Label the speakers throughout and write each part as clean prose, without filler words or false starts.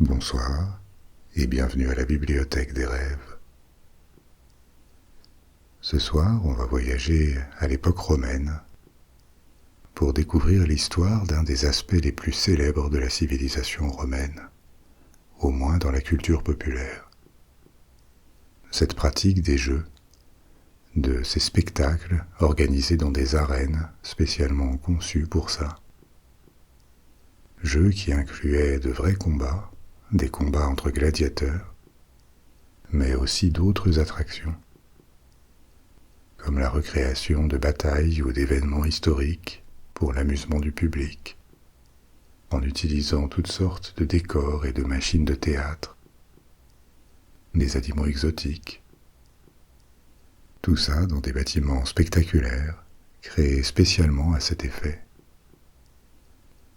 Speaker 1: Bonsoir et bienvenue à la Bibliothèque des rêves. Ce soir, on va voyager à l'époque romaine pour découvrir l'histoire d'un des aspects les plus célèbres de la civilisation romaine, au moins dans la culture populaire. Cette pratique des jeux, de ces spectacles organisés dans des arènes spécialement conçues pour ça. Jeux qui incluaient de vrais combats, des combats entre gladiateurs, mais aussi d'autres attractions, comme la recréation de batailles ou d'événements historiques pour l'amusement du public, en utilisant toutes sortes de décors et de machines de théâtre, des animaux exotiques. Tout ça dans des bâtiments spectaculaires, créés spécialement à cet effet.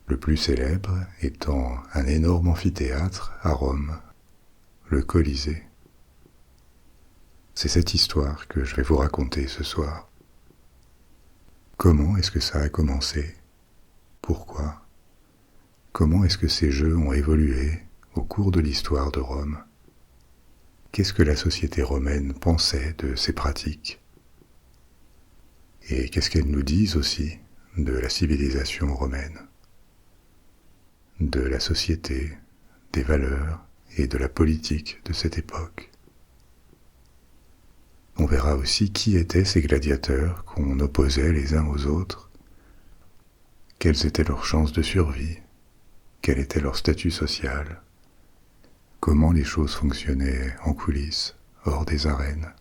Speaker 1: Le plus célèbre étant un énorme amphithéâtre à Rome, le Colisée. C'est cette histoire que je vais vous raconter ce soir. Comment est-ce que ça a commencé? Pourquoi? Comment est-ce que ces jeux ont évolué au cours de l'histoire de Rome? Qu'est-ce que la société romaine pensait de ces pratiques? Et qu'est-ce qu'elles nous disent aussi de la civilisation romaine, de la société, des valeurs et de la politique de cette époque? On verra aussi qui étaient ces gladiateurs qu'on opposait les uns aux autres, quelles étaient leurs chances de survie, quel était leur statut social, comment les choses fonctionnaient en coulisses, hors des arènes.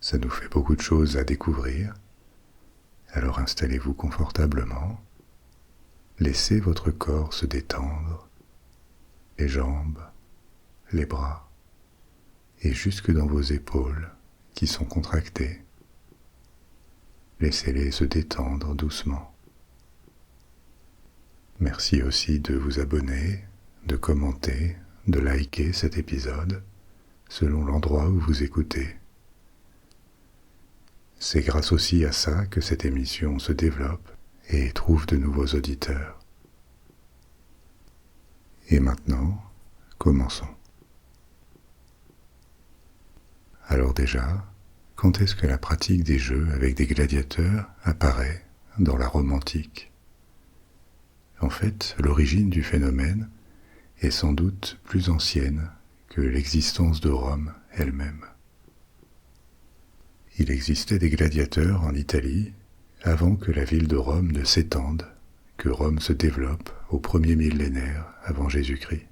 Speaker 1: Ça nous fait beaucoup de choses à découvrir, alors installez-vous confortablement, laissez votre corps se détendre, les jambes, les bras, et jusque dans vos épaules qui sont contractées. Laissez-les se détendre doucement. Merci aussi de vous abonner, de commenter, de liker cet épisode selon l'endroit où vous écoutez. C'est grâce aussi à ça que cette émission se développe et trouve de nouveaux auditeurs. Et maintenant, commençons. Alors déjà, quand est-ce que la pratique des jeux avec des gladiateurs apparaît dans la Rome antique? En fait, l'origine du phénomène est sans doute plus ancienne que l'existence de Rome elle-même. Il existait des gladiateurs en Italie avant que la ville de Rome ne s'étende, que Rome se développe au premier millénaire avant Jésus-Christ.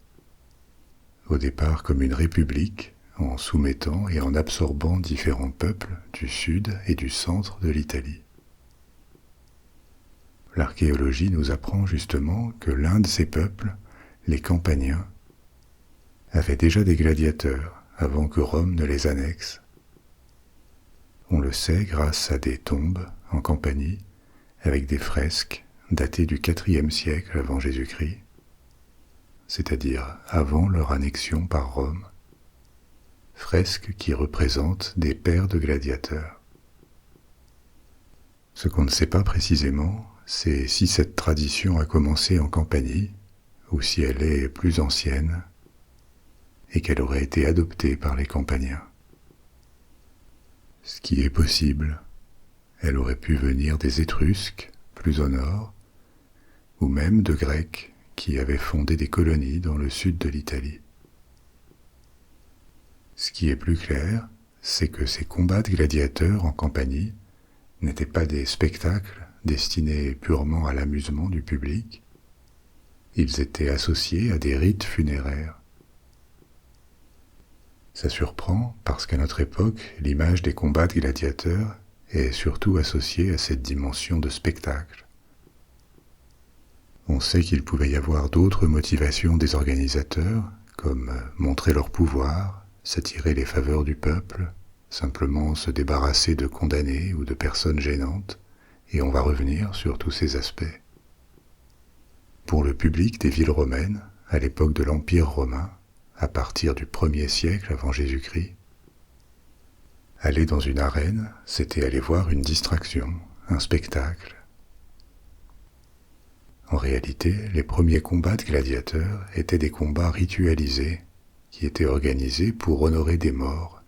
Speaker 1: Au départ comme une république, en soumettant et en absorbant différents peuples du sud et du centre de l'Italie. L'archéologie nous apprend justement que l'un de ces peuples, les Campaniens, avait déjà des gladiateurs avant que Rome ne les annexe. On le sait grâce à des tombes en Campanie avec des fresques datées du IVe siècle avant Jésus-Christ, c'est-à-dire avant leur annexion par Rome, fresques qui représentent des paires de gladiateurs. Ce qu'on ne sait pas précisément, c'est si cette tradition a commencé en Campanie ou si elle est plus ancienne et qu'elle aurait été adoptée par les Campaniens. Ce qui est possible, elle aurait pu venir des Étrusques, plus au nord, ou même de Grecs qui avaient fondé des colonies dans le sud de l'Italie. Ce qui est plus clair, c'est que ces combats de gladiateurs en Campanie n'étaient pas des spectacles destinés purement à l'amusement du public, ils étaient associés à des rites funéraires. Ça surprend parce qu'à notre époque, l'image des combats de gladiateurs est surtout associée à cette dimension de spectacle. On sait qu'il pouvait y avoir d'autres motivations des organisateurs, comme montrer leur pouvoir, s'attirer les faveurs du peuple, simplement se débarrasser de condamnés ou de personnes gênantes, et on va revenir sur tous ces aspects. Pour le public des villes romaines, à l'époque de l'Empire romain, à partir du 1er siècle avant Jésus-Christ, aller dans une arène, c'était aller voir une distraction, un spectacle. En réalité, les premiers combats de gladiateurs étaient des combats ritualisés qui étaient organisés pour honorer des morts.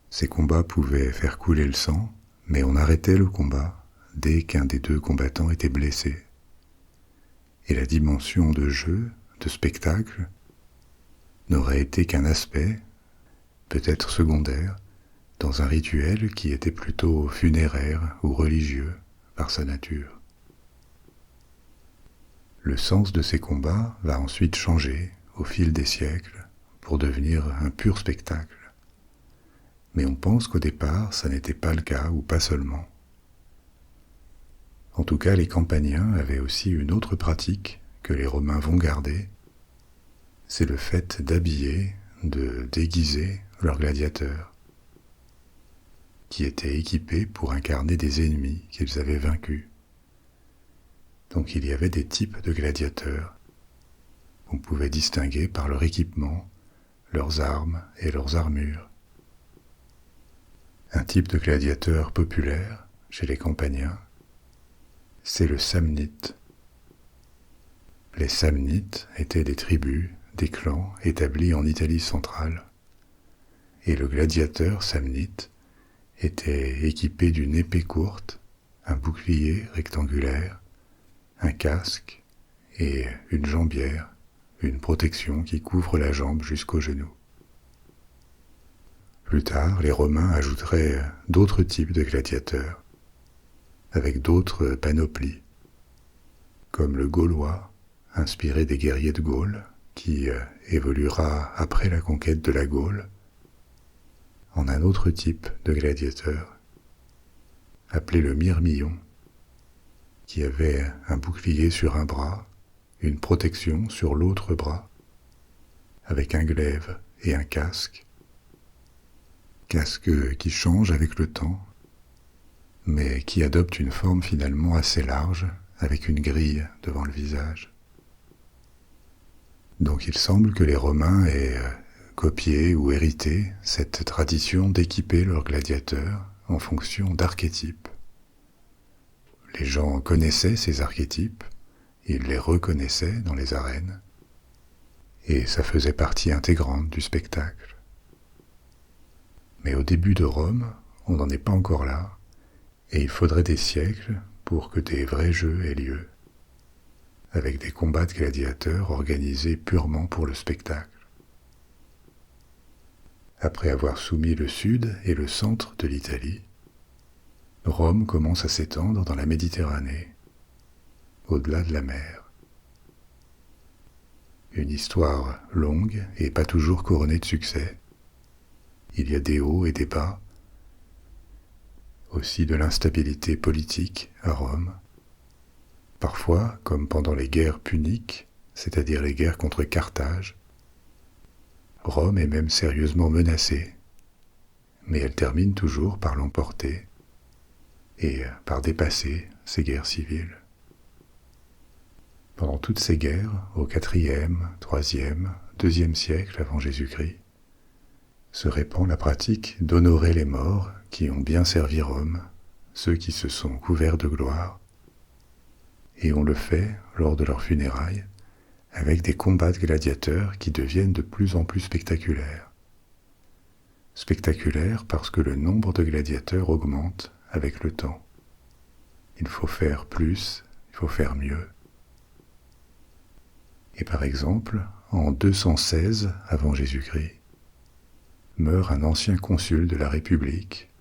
Speaker 1: Ces combats pouvaient faire couler le sang, mais on arrêtait le combat dès qu'un des deux combattants était blessé. Et la dimension de jeu, de spectacle, n'aurait été qu'un aspect, peut-être secondaire, dans un rituel qui était plutôt funéraire ou religieux par sa nature. Le sens de ces combats va ensuite changer au fil des siècles pour devenir un pur spectacle. Mais on pense qu'au départ, ça n'était pas le cas, ou pas seulement. En tout cas, les Campaniens avaient aussi une autre pratique que les Romains vont garder, c'est le fait d'habiller, de déguiser leurs gladiateurs, qui étaient équipés pour incarner des ennemis qu'ils avaient vaincus. Donc il y avait des types de gladiateurs qu'on pouvait distinguer par leur équipement, leurs armes et leurs armures. Un type de gladiateur populaire chez les Campaniens, c'est le samnite. Les samnites étaient des tribus, des clans établis en Italie centrale, et le gladiateur samnite était équipé d'une épée courte, un bouclier rectangulaire, un casque et une jambière, une protection qui couvre la jambe jusqu'au genou. Plus tard, les Romains ajouteraient d'autres types de gladiateurs, avec d'autres panoplies, comme le Gaulois, inspiré des guerriers de Gaule, qui évoluera après la conquête de la Gaule en un autre type de gladiateur, appelé le Myrmillon, qui avait un bouclier sur un bras, une protection sur l'autre bras, avec un glaive et un casque qui change avec le temps, mais qui adopte une forme finalement assez large, avec une grille devant le visage. Donc il semble que les Romains aient copié ou hérité cette tradition d'équiper leurs gladiateurs en fonction d'archétypes. Les gens connaissaient ces archétypes, ils les reconnaissaient dans les arènes, et ça faisait partie intégrante du spectacle. Mais au début de Rome, on n'en est pas encore là, et il faudrait des siècles pour que des vrais jeux aient lieu, avec des combats de gladiateurs organisés purement pour le spectacle. Après avoir soumis le sud et le centre de l'Italie, Rome commence à s'étendre dans la Méditerranée, au-delà de la mer. Une histoire longue et pas toujours couronnée de succès. Il y a des hauts et des bas, aussi de l'instabilité politique à Rome. Parfois, comme pendant les guerres puniques, c'est-à-dire les guerres contre Carthage, Rome est même sérieusement menacée, mais elle termine toujours par l'emporter et par dépasser ces guerres civiles. Pendant toutes ces guerres, au IVe, IIIe, IIe siècle avant Jésus-Christ, se répand la pratique d'honorer les morts qui ont bien servi Rome, ceux qui se sont couverts de gloire, et on le fait lors de leurs funérailles avec des combats de gladiateurs qui deviennent de plus en plus spectaculaires. Spectaculaires parce que le nombre de gladiateurs augmente avec le temps. Il faut faire plus, il faut faire mieux. Et par exemple, en 216 avant Jésus-Christ, meurt un ancien consul de la République.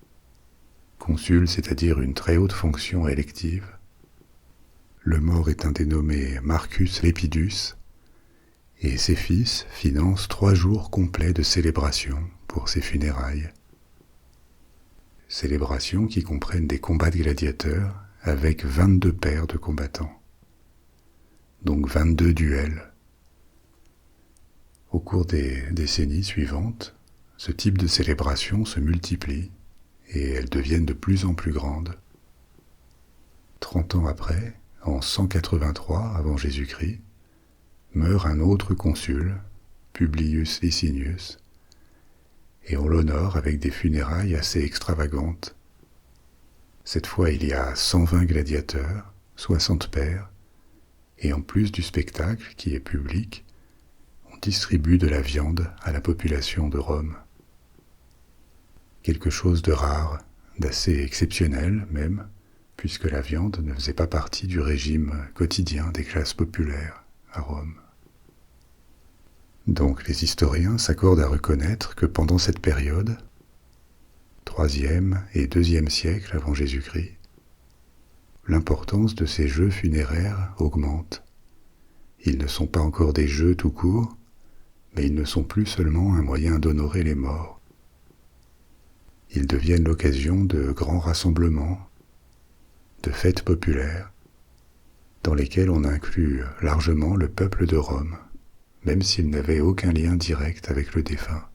Speaker 1: Consul, c'est-à-dire une très haute fonction élective. Le mort est un dénommé Marcus Lepidus, et ses fils financent 3 jours complets de célébration pour ses funérailles. Célébrations qui comprennent des combats de gladiateurs avec 22 paires de combattants. Donc 22 duels. Au cours des décennies suivantes, ce type de célébration se multiplie et elles deviennent de plus en plus grandes. 30 ans après, en 183 avant Jésus-Christ, meurt un autre consul, Publius Licinius, et on l'honore avec des funérailles assez extravagantes. Cette fois, il y a 120 gladiateurs, 60 paires, Et en plus du spectacle, qui est public, on distribue de la viande à la population de Rome. Quelque chose de rare, d'assez exceptionnel même, puisque la viande ne faisait pas partie du régime quotidien des classes populaires à Rome. Donc les historiens s'accordent à reconnaître que pendant cette période, 3e et 2e siècle avant Jésus-Christ, l'importance de ces jeux funéraires augmente. Ils ne sont pas encore des jeux tout court, mais ils ne sont plus seulement un moyen d'honorer les morts. Ils deviennent l'occasion de grands rassemblements, de fêtes populaires, dans lesquelles on inclut largement le peuple de Rome, même s'il n'avait aucun lien direct avec le défunt.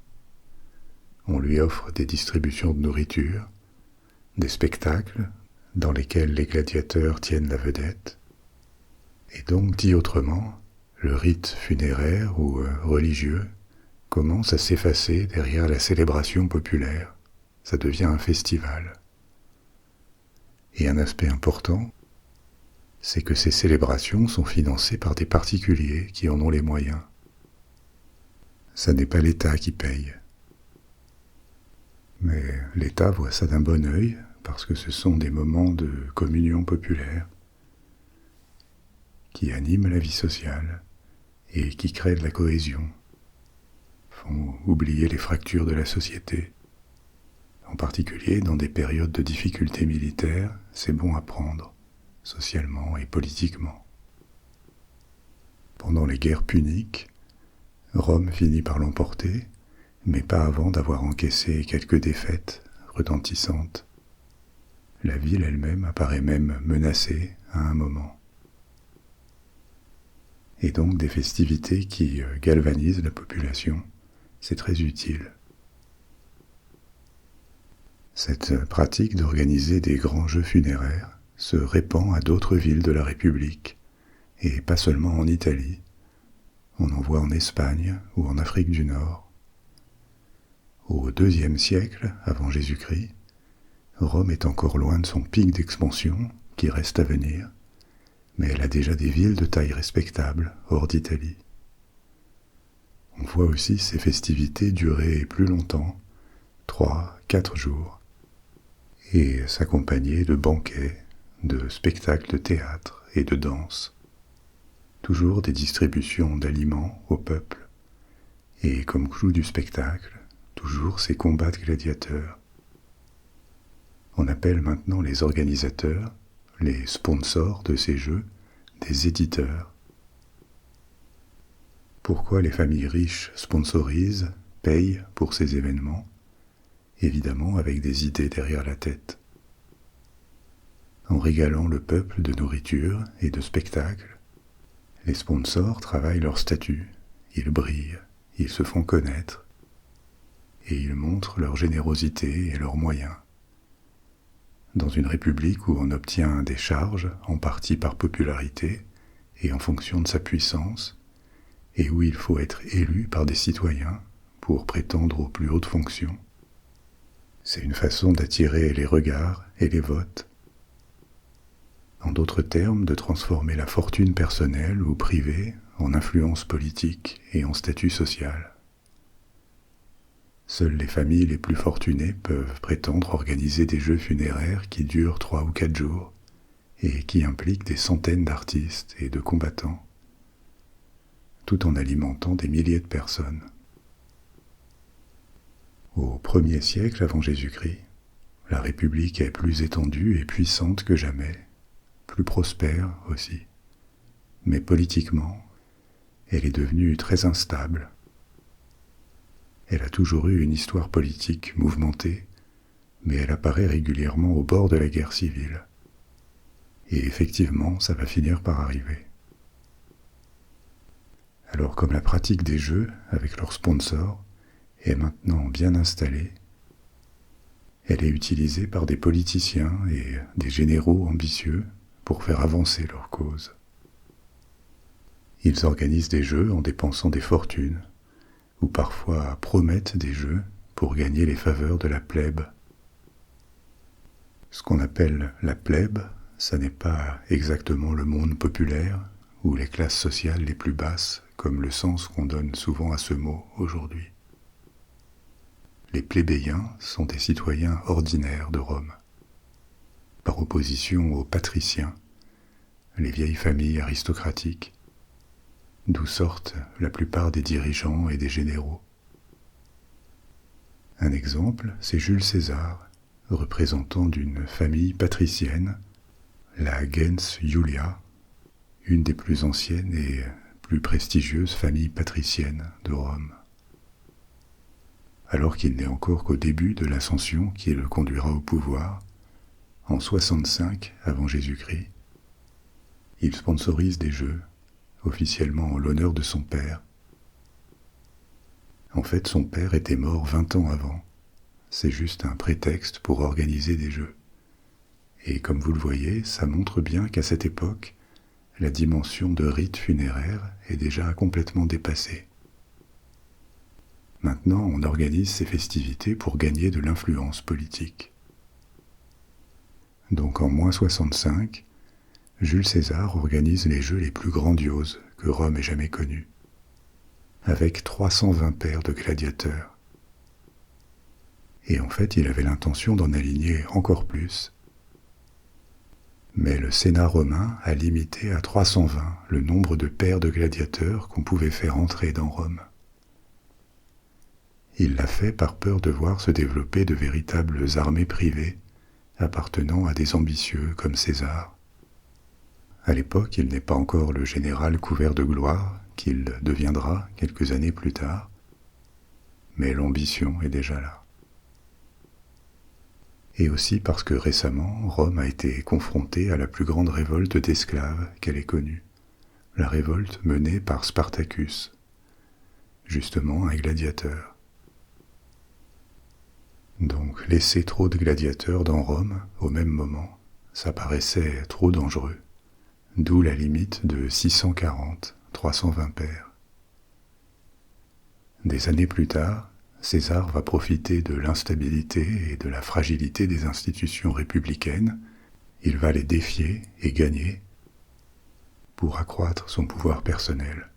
Speaker 1: On lui offre des distributions de nourriture, des spectacles dans lesquels les gladiateurs tiennent la vedette, et donc, dit autrement, le rite funéraire ou religieux commence à s'effacer derrière la célébration populaire. Ça devient un festival. Et un aspect important, c'est que ces célébrations sont financées par des particuliers qui en ont les moyens. Ça n'est pas l'État qui paye. Mais l'État voit ça d'un bon œil parce que ce sont des moments de communion populaire qui animent la vie sociale et qui créent de la cohésion, font oublier les fractures de la société. En particulier, dans des périodes de difficultés militaires, c'est bon à prendre, socialement et politiquement. Pendant les guerres puniques, Rome finit par l'emporter, mais pas avant d'avoir encaissé quelques défaites retentissantes. La ville elle-même apparaît même menacée à un moment. Et donc des festivités qui galvanisent la population, c'est très utile. Cette pratique d'organiser des grands jeux funéraires se répand à d'autres villes de la République, et pas seulement en Italie. On en voit en Espagne ou en Afrique du Nord. Au IIe siècle, avant Jésus-Christ, Rome est encore loin de son pic d'expansion, qui reste à venir, mais elle a déjà des villes de taille respectable hors d'Italie. On voit aussi ces festivités durer plus longtemps, 3-4 jours, et s'accompagner de banquets, de spectacles de théâtre et de danse. Toujours des distributions d'aliments au peuple, et comme clou du spectacle, toujours ces combats de gladiateurs. On appelle maintenant les organisateurs, les sponsors de ces jeux, des éditeurs. Pourquoi les familles riches sponsorisent, payent pour ces événements? Évidemment avec des idées derrière la tête. En régalant le peuple de nourriture et de spectacles, les sponsors travaillent leur statut, ils brillent, ils se font connaître, et ils montrent leur générosité et leurs moyens. Dans une république où on obtient des charges, en partie par popularité et en fonction de sa puissance, et où il faut être élu par des citoyens pour prétendre aux plus hautes fonctions, c'est une façon d'attirer les regards et les votes. En d'autres termes, de transformer la fortune personnelle ou privée en influence politique et en statut social. Seules les familles les plus fortunées peuvent prétendre organiser des jeux funéraires qui durent 3 ou 4 jours et qui impliquent des centaines d'artistes et de combattants, tout en alimentant des milliers de personnes. Au 1er siècle avant Jésus-Christ, la République est plus étendue et puissante que jamais, plus prospère aussi. Mais politiquement, elle est devenue très instable. Elle a toujours eu une histoire politique mouvementée, mais elle apparaît régulièrement au bord de la guerre civile. Et effectivement, ça va finir par arriver. Alors comme la pratique des jeux, avec leurs sponsors, est maintenant bien installée, elle est utilisée par des politiciens et des généraux ambitieux pour faire avancer leur cause. Ils organisent des jeux en dépensant des fortunes, ou parfois promettent des jeux pour gagner les faveurs de la plèbe. Ce qu'on appelle la plèbe, ça n'est pas exactement le monde populaire ou les classes sociales les plus basses, comme le sens qu'on donne souvent à ce mot aujourd'hui. Les plébéiens sont des citoyens ordinaires de Rome, par opposition aux patriciens, les vieilles familles aristocratiques, d'où sortent la plupart des dirigeants et des généraux. Un exemple, c'est Jules César, représentant d'une famille patricienne, la gens Iulia, une des plus anciennes et plus prestigieuses familles patriciennes de Rome. Alors qu'il n'est encore qu'au début de l'ascension qui le conduira au pouvoir, en 65 avant Jésus-Christ, il sponsorise des jeux, officiellement en l'honneur de son père. En fait, son père était mort 20 ans avant. C'est juste un prétexte pour organiser des jeux. Et comme vous le voyez, ça montre bien qu'à cette époque, la dimension de rite funéraire est déjà complètement dépassée. Maintenant, on organise ces festivités pour gagner de l'influence politique. Donc en moins 65, Jules César organise les jeux les plus grandioses que Rome ait jamais connus, avec 320 paires de gladiateurs. Et en fait, il avait l'intention d'en aligner encore plus. Mais le Sénat romain a limité à 320 le nombre de paires de gladiateurs qu'on pouvait faire entrer dans Rome. Il l'a fait par peur de voir se développer de véritables armées privées appartenant à des ambitieux comme César. À l'époque, il n'est pas encore le général couvert de gloire qu'il deviendra quelques années plus tard, mais l'ambition est déjà là. Et aussi parce que récemment, Rome a été confrontée à la plus grande révolte d'esclaves qu'elle ait connue, la révolte menée par Spartacus, justement un gladiateur. Donc laisser trop de gladiateurs dans Rome au même moment, ça paraissait trop dangereux, d'où la limite de 640, 320 paires. Des années plus tard, César va profiter de l'instabilité et de la fragilité des institutions républicaines, il va les défier et gagner pour accroître son pouvoir personnel.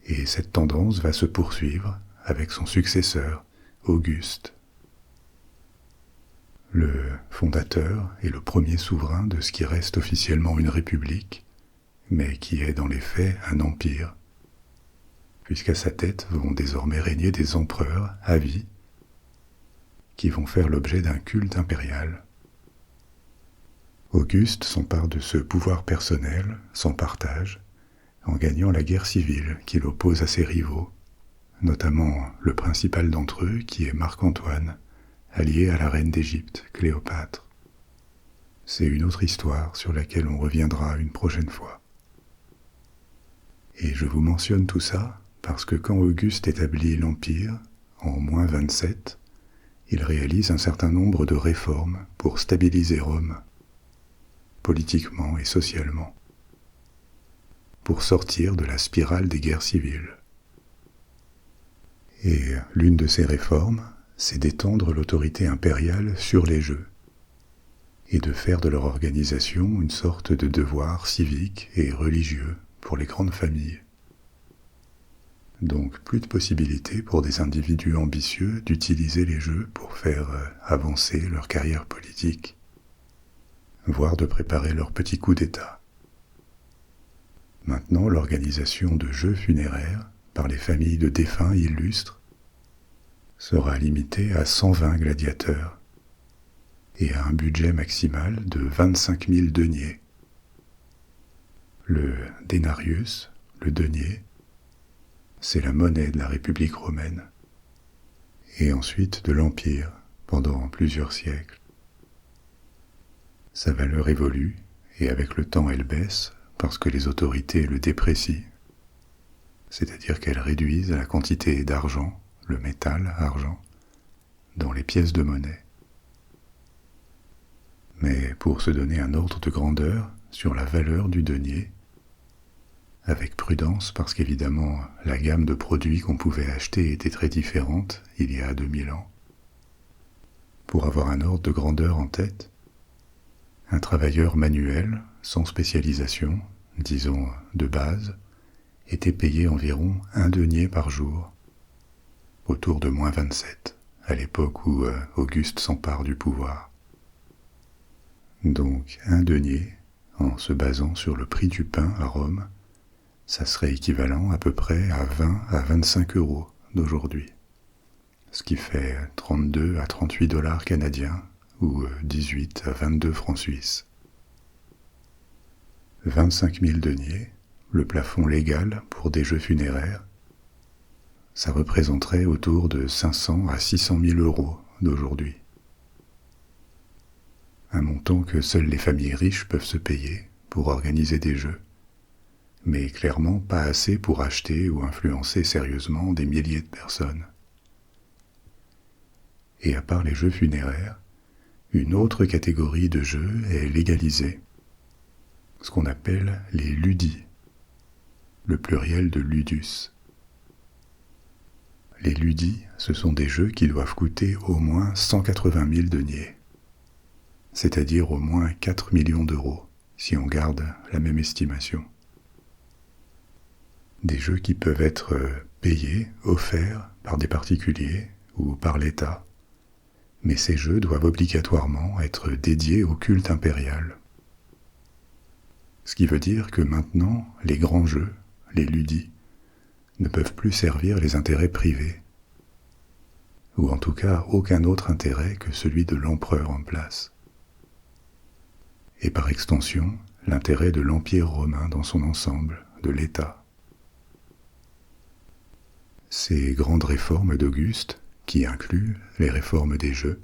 Speaker 1: Et cette tendance va se poursuivre avec son successeur, Auguste, le fondateur et le premier souverain de ce qui reste officiellement une république, mais qui est dans les faits un empire, puisqu'à sa tête vont désormais régner des empereurs à vie qui vont faire l'objet d'un culte impérial. Auguste s'empare de ce pouvoir personnel, sans partage, en gagnant la guerre civile qui l'oppose à ses rivaux, notamment le principal d'entre eux qui est Marc-Antoine, allié à la reine d'Égypte, Cléopâtre. C'est une autre histoire sur laquelle on reviendra une prochaine fois. Et je vous mentionne tout ça parce que quand Auguste établit l'Empire, en moins 27, il réalise un certain nombre de réformes pour stabiliser Rome, politiquement et socialement, pour sortir de la spirale des guerres civiles. Et l'une de ces réformes, c'est d'étendre l'autorité impériale sur les jeux, et de faire de leur organisation une sorte de devoir civique et religieux pour les grandes familles. Donc plus de possibilités pour des individus ambitieux d'utiliser les jeux pour faire avancer leur carrière politique, voire de préparer leur petit coup d'État. Maintenant, l'organisation de jeux funéraires par les familles de défunts illustres sera limitée à 120 gladiateurs et à un budget maximal de 25 000 deniers. Le denarius, le denier, c'est la monnaie de la République romaine, et ensuite de l'Empire pendant plusieurs siècles. Sa valeur évolue, et avec le temps elle baisse, parce que les autorités le déprécient, c'est-à-dire qu'elles réduisent la quantité d'argent, le métal, argent, dans les pièces de monnaie. Mais pour se donner un ordre de grandeur sur la valeur du denier, avec prudence parce qu'évidemment la gamme de produits qu'on pouvait acheter était très différente il y a 2000 ans. Pour avoir un ordre de grandeur en tête, Un travailleur manuel, sans spécialisation, disons de base, était payé environ 1 denier par jour, autour de -27, à l'époque où Auguste s'empare du pouvoir. Donc 1 denier, en se basant sur le prix du pain à Rome, ça serait équivalent à peu près à 20 à 25 euros d'aujourd'hui, ce qui fait 32 à 38 dollars canadiens ou 18 à 22 francs suisses. 25 000 deniers, le plafond légal pour des jeux funéraires, ça représenterait autour de 500 à 600 000 euros d'aujourd'hui. Un montant que seules les familles riches peuvent se payer pour organiser des jeux, mais clairement pas assez pour acheter ou influencer sérieusement des milliers de personnes. Et à part les jeux funéraires, une autre catégorie de jeux est légalisée, ce qu'on appelle les ludis, le pluriel de ludus. Les ludis, ce sont des jeux qui doivent coûter au moins 180 000 deniers, c'est-à-dire au moins 4 millions d'euros, si on garde la même estimation. Des jeux qui peuvent être payés, offerts par des particuliers ou par l'État, mais ces jeux doivent obligatoirement être dédiés au culte impérial. Ce qui veut dire que maintenant, les grands jeux, les ludis, ne peuvent plus servir les intérêts privés, ou en tout cas aucun autre intérêt que celui de l'empereur en place, et par extension l'intérêt de l'Empire romain dans son ensemble, de l'État. Ces grandes réformes d'Auguste, qui incluent les réformes des jeux,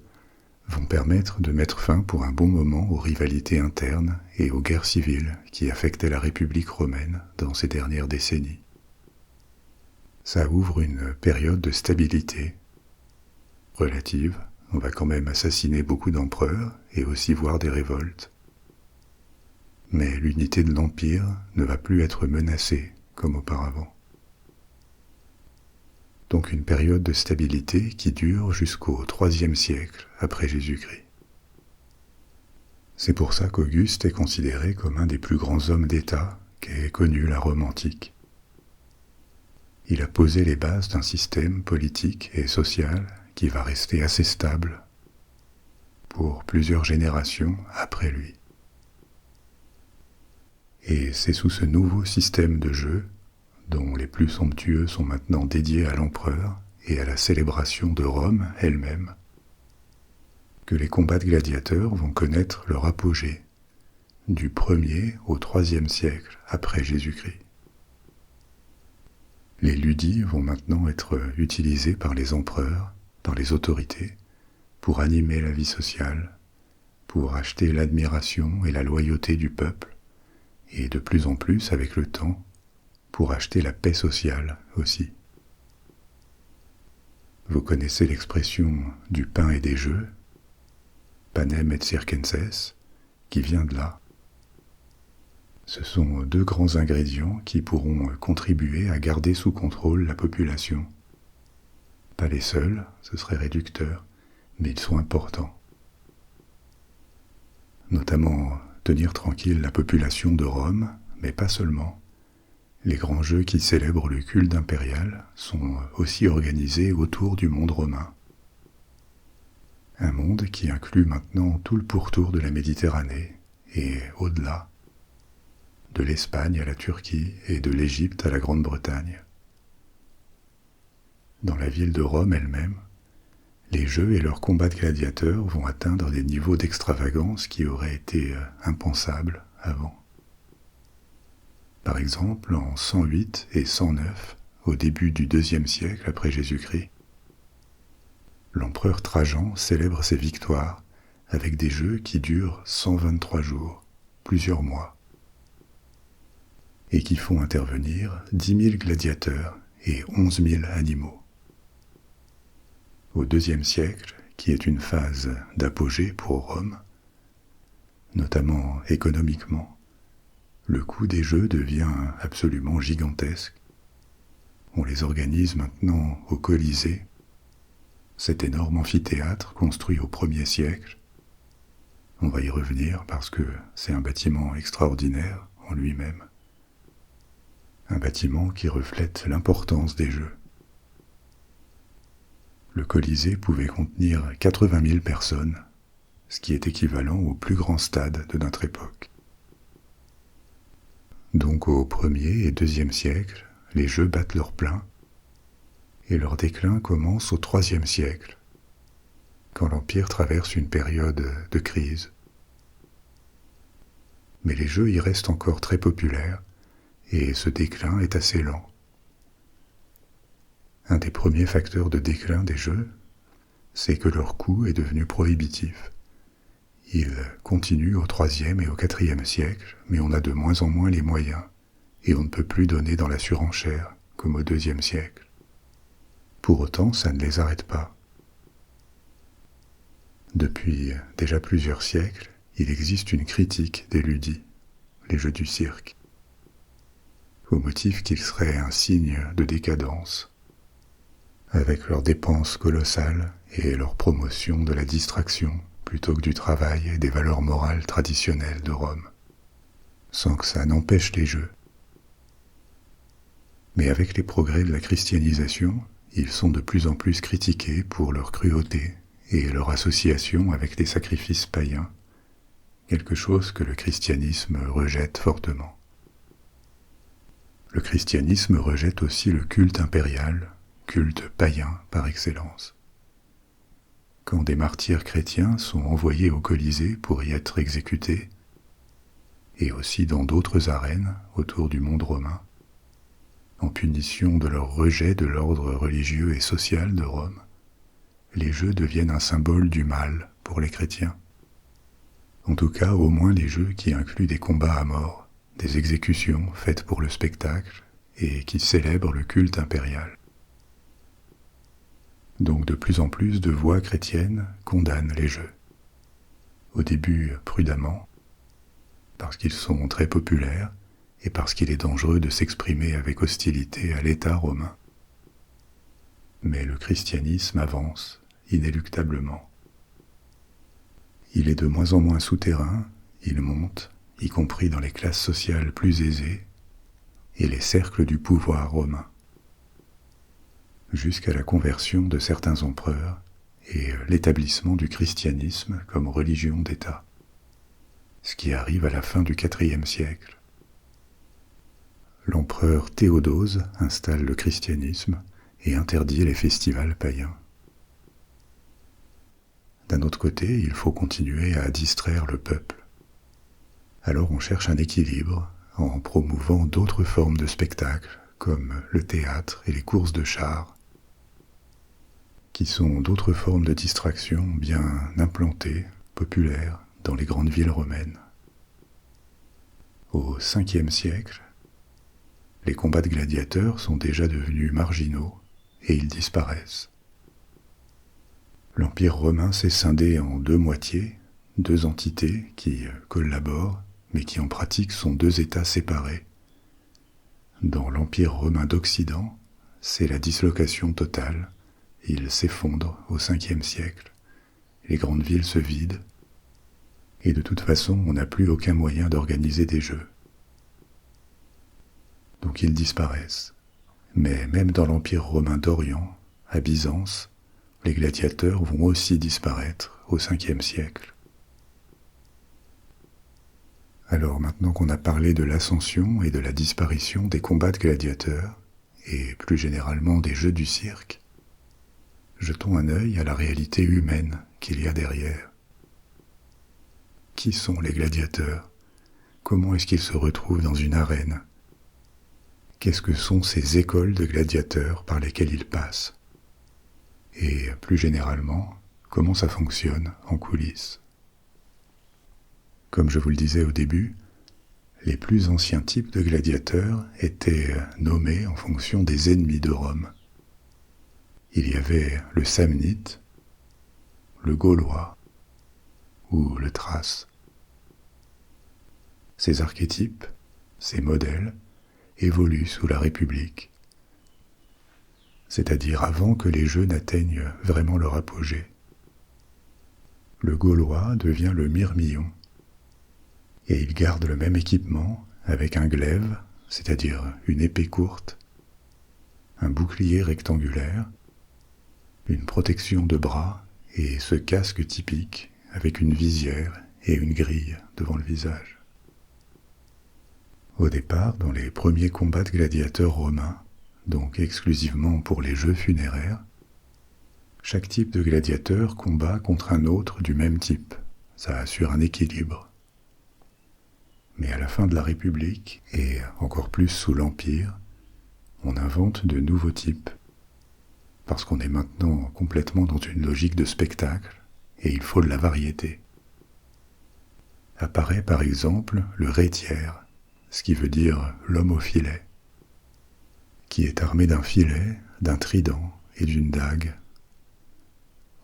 Speaker 1: vont permettre de mettre fin pour un bon moment aux rivalités internes et aux guerres civiles qui affectaient la République romaine dans ces dernières décennies. Ça ouvre une période de stabilité relative. On va quand même assassiner beaucoup d'empereurs et aussi voir des révoltes. Mais l'unité de l'Empire ne va plus être menacée comme auparavant. Donc une période de stabilité qui dure jusqu'au IIIe siècle après Jésus-Christ. C'est pour ça qu'Auguste est considéré comme un des plus grands hommes d'État qu'ait connu la Rome antique. Il a posé les bases d'un système politique et social qui va rester assez stable pour plusieurs générations après lui. Et c'est sous ce nouveau système de jeu, dont les plus somptueux sont maintenant dédiés à l'empereur et à la célébration de Rome elle-même, que les combats de gladiateurs vont connaître leur apogée, du 1er au IIIe siècle après Jésus-Christ. Les ludis vont maintenant être utilisés par les empereurs, par les autorités, pour animer la vie sociale, pour acheter l'admiration et la loyauté du peuple, et de plus en plus, avec le temps, pour acheter la paix sociale aussi. Vous connaissez l'expression du pain et des jeux, panem et circenses, qui vient de là. Ce sont deux grands ingrédients qui pourront contribuer à garder sous contrôle la population. Pas les seuls, ce serait réducteur, mais ils sont importants. Notamment tenir tranquille la population de Rome, mais pas seulement. Les grands jeux qui célèbrent le culte impérial sont aussi organisés autour du monde romain. Un monde qui inclut maintenant tout le pourtour de la Méditerranée et au-delà, de l'Espagne à la Turquie et de l'Égypte à la Grande-Bretagne. Dans la ville de Rome elle-même, les jeux et leurs combats de gladiateurs vont atteindre des niveaux d'extravagance qui auraient été impensables avant. Par exemple, en 108 et 109, au début du IIe siècle après Jésus-Christ, l'empereur Trajan célèbre ses victoires avec des jeux qui durent 123 jours, plusieurs mois, et qui font intervenir 10 000 gladiateurs et 11 000 animaux. Au IIe siècle, qui est une phase d'apogée pour Rome, notamment économiquement, le coût des jeux devient absolument gigantesque. On les organise maintenant au Colisée, cet énorme amphithéâtre construit au 1er siècle, On va y revenir parce que c'est un bâtiment extraordinaire en lui-même. Un bâtiment qui reflète l'importance des jeux. Le Colisée pouvait contenir 80 000 personnes, ce qui est équivalent au plus grand stade de notre époque. Donc au 1er et 2e siècle, les jeux battent leur plein, et leur déclin commence au 3e siècle, quand l'Empire traverse une période de crise. Mais les jeux y restent encore très populaires, et ce déclin est assez lent. Un des premiers facteurs de déclin des jeux, c'est que leur coût est devenu prohibitif. Il continue au 3e et au 4e siècle, mais on a de moins en moins les moyens, et on ne peut plus donner dans la surenchère, comme au 2e siècle. Pour autant, ça ne les arrête pas. Depuis déjà plusieurs siècles, il existe une critique des ludis, les jeux du cirque, au motif qu'ils seraient un signe de décadence, avec leurs dépenses colossales et leur promotion de la distraction plutôt que du travail et des valeurs morales traditionnelles de Rome, sans que ça n'empêche les jeux. Mais avec les progrès de la christianisation, ils sont de plus en plus critiqués pour leur cruauté et leur association avec les sacrifices païens, quelque chose que le christianisme rejette fortement. Le christianisme rejette aussi le culte impérial, culte païen par excellence. Quand des martyrs chrétiens sont envoyés au Colisée pour y être exécutés, et aussi dans d'autres arènes autour du monde romain, en punition de leur rejet de l'ordre religieux et social de Rome, les jeux deviennent un symbole du mal pour les chrétiens. En tout cas, au moins les jeux qui incluent des combats à mort, des exécutions faites pour le spectacle et qui célèbrent le culte impérial. Donc de plus en plus de voix chrétiennes condamnent les jeux. Au début prudemment, parce qu'ils sont très populaires et parce qu'il est dangereux de s'exprimer avec hostilité à l'État romain. Mais le christianisme avance inéluctablement. Il est de moins en moins souterrain, il monte, y compris dans les classes sociales plus aisées et les cercles du pouvoir romain, jusqu'à la conversion de certains empereurs et l'établissement du christianisme comme religion d'État, ce qui arrive à la fin du IVe siècle. L'empereur Théodose installe le christianisme et interdit les festivals païens. D'un autre côté, il faut continuer à distraire le peuple. Alors on cherche un équilibre en promouvant d'autres formes de spectacles, comme le théâtre et les courses de chars, qui sont d'autres formes de distraction bien implantées, populaires, dans les grandes villes romaines. Au Ve siècle, les combats de gladiateurs sont déjà devenus marginaux et ils disparaissent. L'Empire romain s'est scindé en deux moitiés, deux entités qui collaborent, mais qui en pratique sont deux États séparés. Dans l'Empire romain d'Occident, c'est la dislocation totale. Il s'effondre au Ve siècle. Les grandes villes se vident, et de toute façon, on n'a plus aucun moyen d'organiser des jeux. Donc ils disparaissent. Mais même dans l'Empire romain d'Orient, à Byzance, les gladiateurs vont aussi disparaître au Ve siècle. Alors maintenant qu'on a parlé de l'ascension et de la disparition des combats de gladiateurs, et plus généralement des jeux du cirque, jetons un œil à la réalité humaine qu'il y a derrière. Qui sont les gladiateurs? Comment est-ce qu'ils se retrouvent dans une arène? Qu'est-ce que sont ces écoles de gladiateurs par lesquelles ils passent? Et plus généralement, comment ça fonctionne en coulisses? Comme je vous le disais au début, les plus anciens types de gladiateurs étaient nommés en fonction des ennemis de Rome. Il y avait le Samnite, le Gaulois ou le Thrace. Ces archétypes, ces modèles, évoluent sous la République, c'est-à-dire avant que les jeux n'atteignent vraiment leur apogée. le Gaulois devient le Myrmillon. Et il garde le même équipement avec un glaive, c'est-à-dire une épée courte, un bouclier rectangulaire, une protection de bras et ce casque typique avec une visière et une grille devant le visage. Au départ, dans les premiers combats de gladiateurs romains, donc exclusivement pour les jeux funéraires, chaque type de gladiateur combat contre un autre du même type. Ça assure un équilibre. Mais à la fin de la République, et encore plus sous l'Empire, on invente de nouveaux types. Parce qu'on est maintenant complètement dans une logique de spectacle, et il faut de la variété. Apparaît par exemple le rétiaire, ce qui veut dire l'homme au filet, qui est armé d'un filet, d'un trident et d'une dague.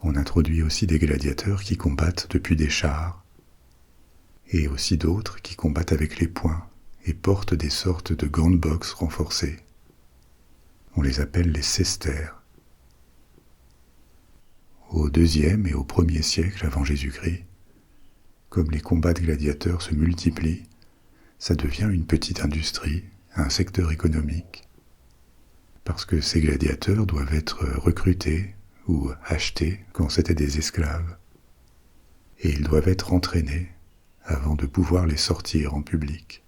Speaker 1: On introduit aussi des gladiateurs qui combattent depuis des chars, et aussi d'autres qui combattent avec les poings et portent des sortes de gants de boxe renforcés. On les appelle les cestères. Au IIe et au 1er siècle avant Jésus-Christ, comme les combats de gladiateurs se multiplient, ça devient une petite industrie, un secteur économique, parce que ces gladiateurs doivent être recrutés ou achetés quand c'était des esclaves, et ils doivent être entraînés avant de pouvoir les sortir en public.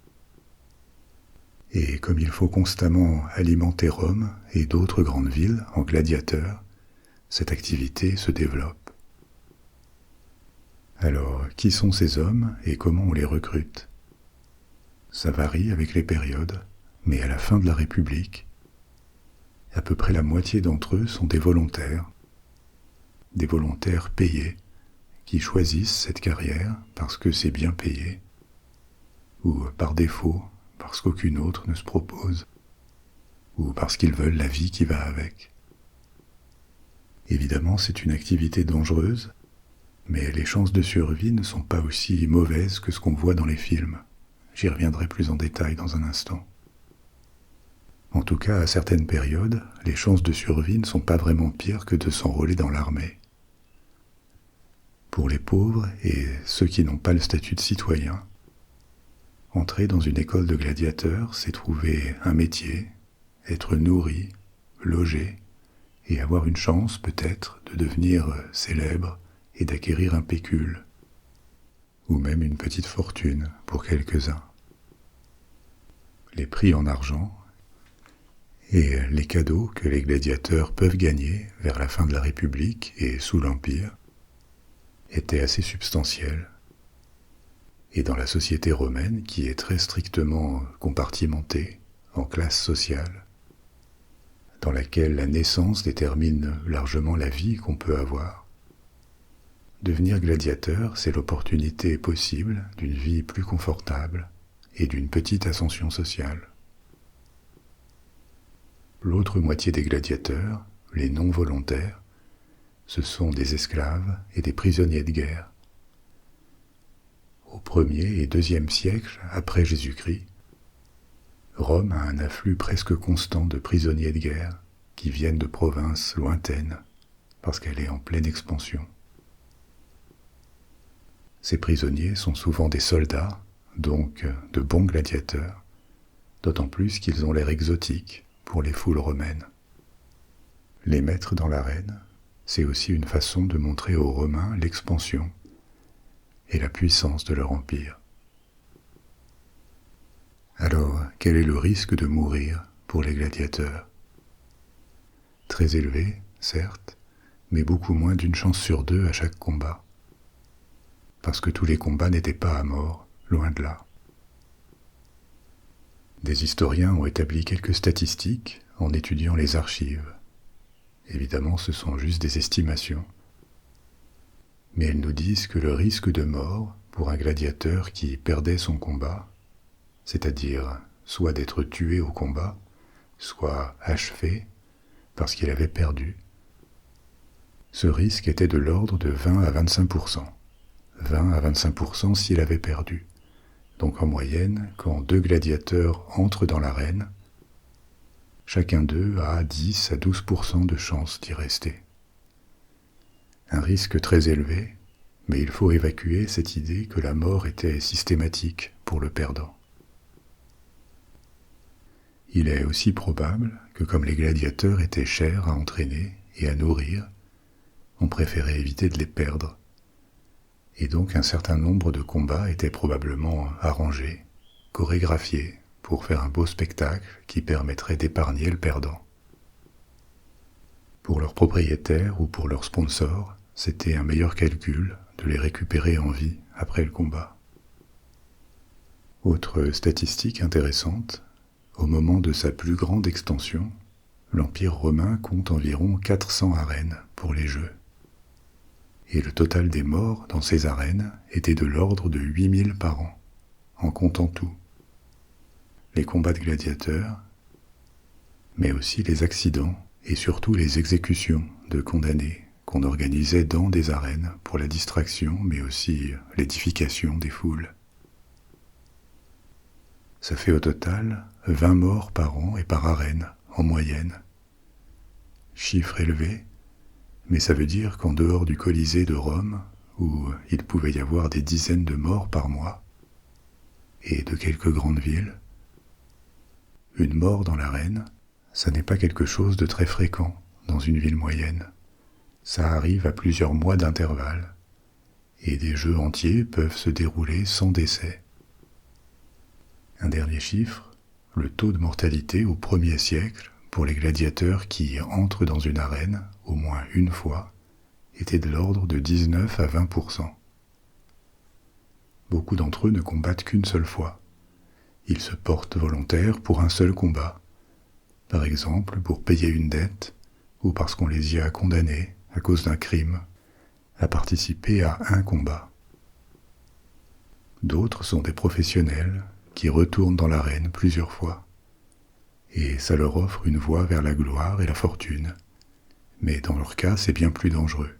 Speaker 1: Et comme il faut constamment alimenter Rome et d'autres grandes villes en gladiateurs, cette activité se développe. Alors, qui sont ces hommes et comment on les recrute ? Ça varie avec les périodes, mais à la fin de la République, à peu près la moitié d'entre eux sont des volontaires payés, qui choisissent cette carrière parce que c'est bien payé, ou par défaut, parce qu'aucune autre ne se propose, ou parce qu'ils veulent la vie qui va avec. Évidemment, c'est une activité dangereuse, mais les chances de survie ne sont pas aussi mauvaises que ce qu'on voit dans les films. J'y reviendrai plus en détail dans un instant. En tout cas, à certaines périodes, les chances de survie ne sont pas vraiment pires que de s'enrôler dans l'armée. Pour les pauvres et ceux qui n'ont pas le statut de citoyen, entrer dans une école de gladiateurs, c'est trouver un métier, être nourri, logé, et avoir une chance peut-être de devenir célèbre et d'acquérir un pécule, ou même une petite fortune pour quelques-uns. Les prix en argent et les cadeaux que les gladiateurs peuvent gagner vers la fin de la République et sous l'Empire étaient assez substantiels. Et dans la société romaine, qui est très strictement compartimentée en classes sociales, dans laquelle la naissance détermine largement la vie qu'on peut avoir, devenir gladiateur, c'est l'opportunité possible d'une vie plus confortable et d'une petite ascension sociale. L'autre moitié des gladiateurs, les non-volontaires, ce sont des esclaves et des prisonniers de guerre. Au 1er et 2e siècle après Jésus-Christ, Rome a un afflux presque constant de prisonniers de guerre qui viennent de provinces lointaines parce qu'elle est en pleine expansion. Ces prisonniers sont souvent des soldats, donc de bons gladiateurs, d'autant plus qu'ils ont l'air exotiques pour les foules romaines. Les mettre dans l'arène, c'est aussi une façon de montrer aux Romains l'expansion et la puissance de leur empire. Alors, quel est le risque de mourir pour les gladiateurs ? Très élevé, certes, mais beaucoup moins d'une chance sur 2 à chaque combat. Parce que tous les combats n'étaient pas à mort, loin de là. Des historiens ont établi quelques statistiques en étudiant les archives. Évidemment, ce sont juste des estimations. Mais elles nous disent que le risque de mort pour un gladiateur qui perdait son combat, c'est-à-dire soit d'être tué au combat, soit achevé parce qu'il avait perdu, ce risque était de l'ordre de 20 à 25%. 20 à 25% s'il avait perdu. Donc en moyenne, quand 2 gladiateurs entrent dans l'arène, chacun d'eux a 10 à 12% de chance d'y rester. Un risque très élevé, Mais il faut évacuer cette idée que la mort était systématique pour le perdant. Il est aussi probable que comme les gladiateurs étaient chers à entraîner et à nourrir, on préférait éviter de les perdre. Et donc un certain nombre de combats étaient probablement arrangés, chorégraphiés, pour faire un beau spectacle qui permettrait d'épargner le perdant. Pour leurs propriétaires ou pour leurs sponsors, c'était un meilleur calcul de les récupérer en vie après le combat. Autre statistique intéressante, au moment de sa plus grande extension, l'Empire romain compte environ 400 arènes pour les Jeux. Et le total des morts dans ces arènes était de l'ordre de 8000 par an, en comptant tout. Les combats de gladiateurs, mais aussi les accidents et surtout les exécutions de condamnés qu'on organisait dans des arènes pour la distraction, mais aussi l'édification des foules. Ça fait au total 20 morts par an et par arène, en moyenne. Chiffre élevé, mais ça veut dire qu'en dehors du Colisée de Rome, où il pouvait y avoir des dizaines de morts par mois, et de quelques grandes villes, une mort dans l'arène, ça n'est pas quelque chose de très fréquent dans une ville moyenne. Ça arrive à plusieurs mois d'intervalle, et des jeux entiers peuvent se dérouler sans décès. Un dernier chiffre, le taux de mortalité au 1er siècle pour les gladiateurs qui entrent dans une arène au moins une fois était de l'ordre de 19 à 20%. Beaucoup d'entre eux ne combattent qu'une seule fois. Ils se portent volontaires pour un seul combat, par exemple pour payer une dette ou parce qu'on les y a condamnés à cause d'un crime à participer à un combat. D'autres sont des professionnels qui retournent dans l'arène plusieurs fois, et ça leur offre une voie vers la gloire et la fortune, mais dans leur cas c'est bien plus dangereux.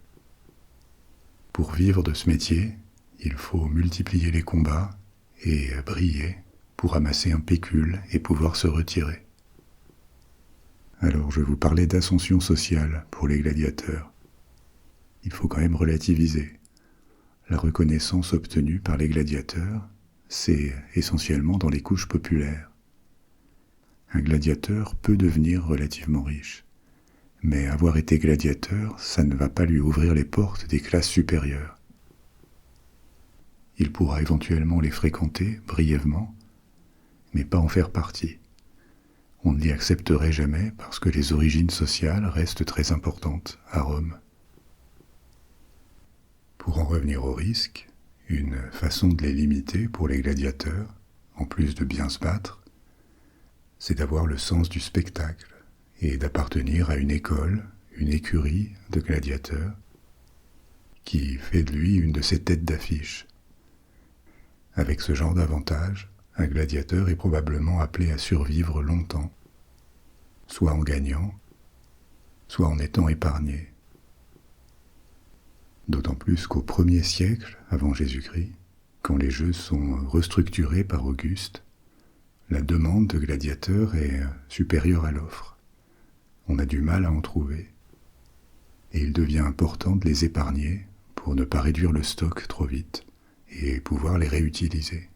Speaker 1: Pour vivre de ce métier, il faut multiplier les combats et briller pour amasser un pécule et pouvoir se retirer. Alors je vous parlais d'ascension sociale pour les gladiateurs. Il faut quand même relativiser. La reconnaissance obtenue par les gladiateurs, c'est essentiellement dans les couches populaires. Un gladiateur peut devenir relativement riche, mais avoir été gladiateur, ça ne va pas lui ouvrir les portes des classes supérieures. Il pourra éventuellement les fréquenter brièvement, mais pas en faire partie. On ne l'y accepterait jamais parce que les origines sociales restent très importantes à Rome. Pour en revenir au risque, une façon de les limiter pour les gladiateurs, en plus de bien se battre, c'est d'avoir le sens du spectacle et d'appartenir à une école, une écurie de gladiateurs, qui fait de lui une de ses têtes d'affiche. Avec ce genre d'avantage, un gladiateur est probablement appelé à survivre longtemps, soit en gagnant, soit en étant épargné. D'autant plus qu'au 1er siècle avant Jésus-Christ, quand les Jeux sont restructurés par Auguste, la demande de gladiateurs est supérieure à l'offre. On a du mal à en trouver, et il devient important de les épargner pour ne pas réduire le stock trop vite et pouvoir les réutiliser.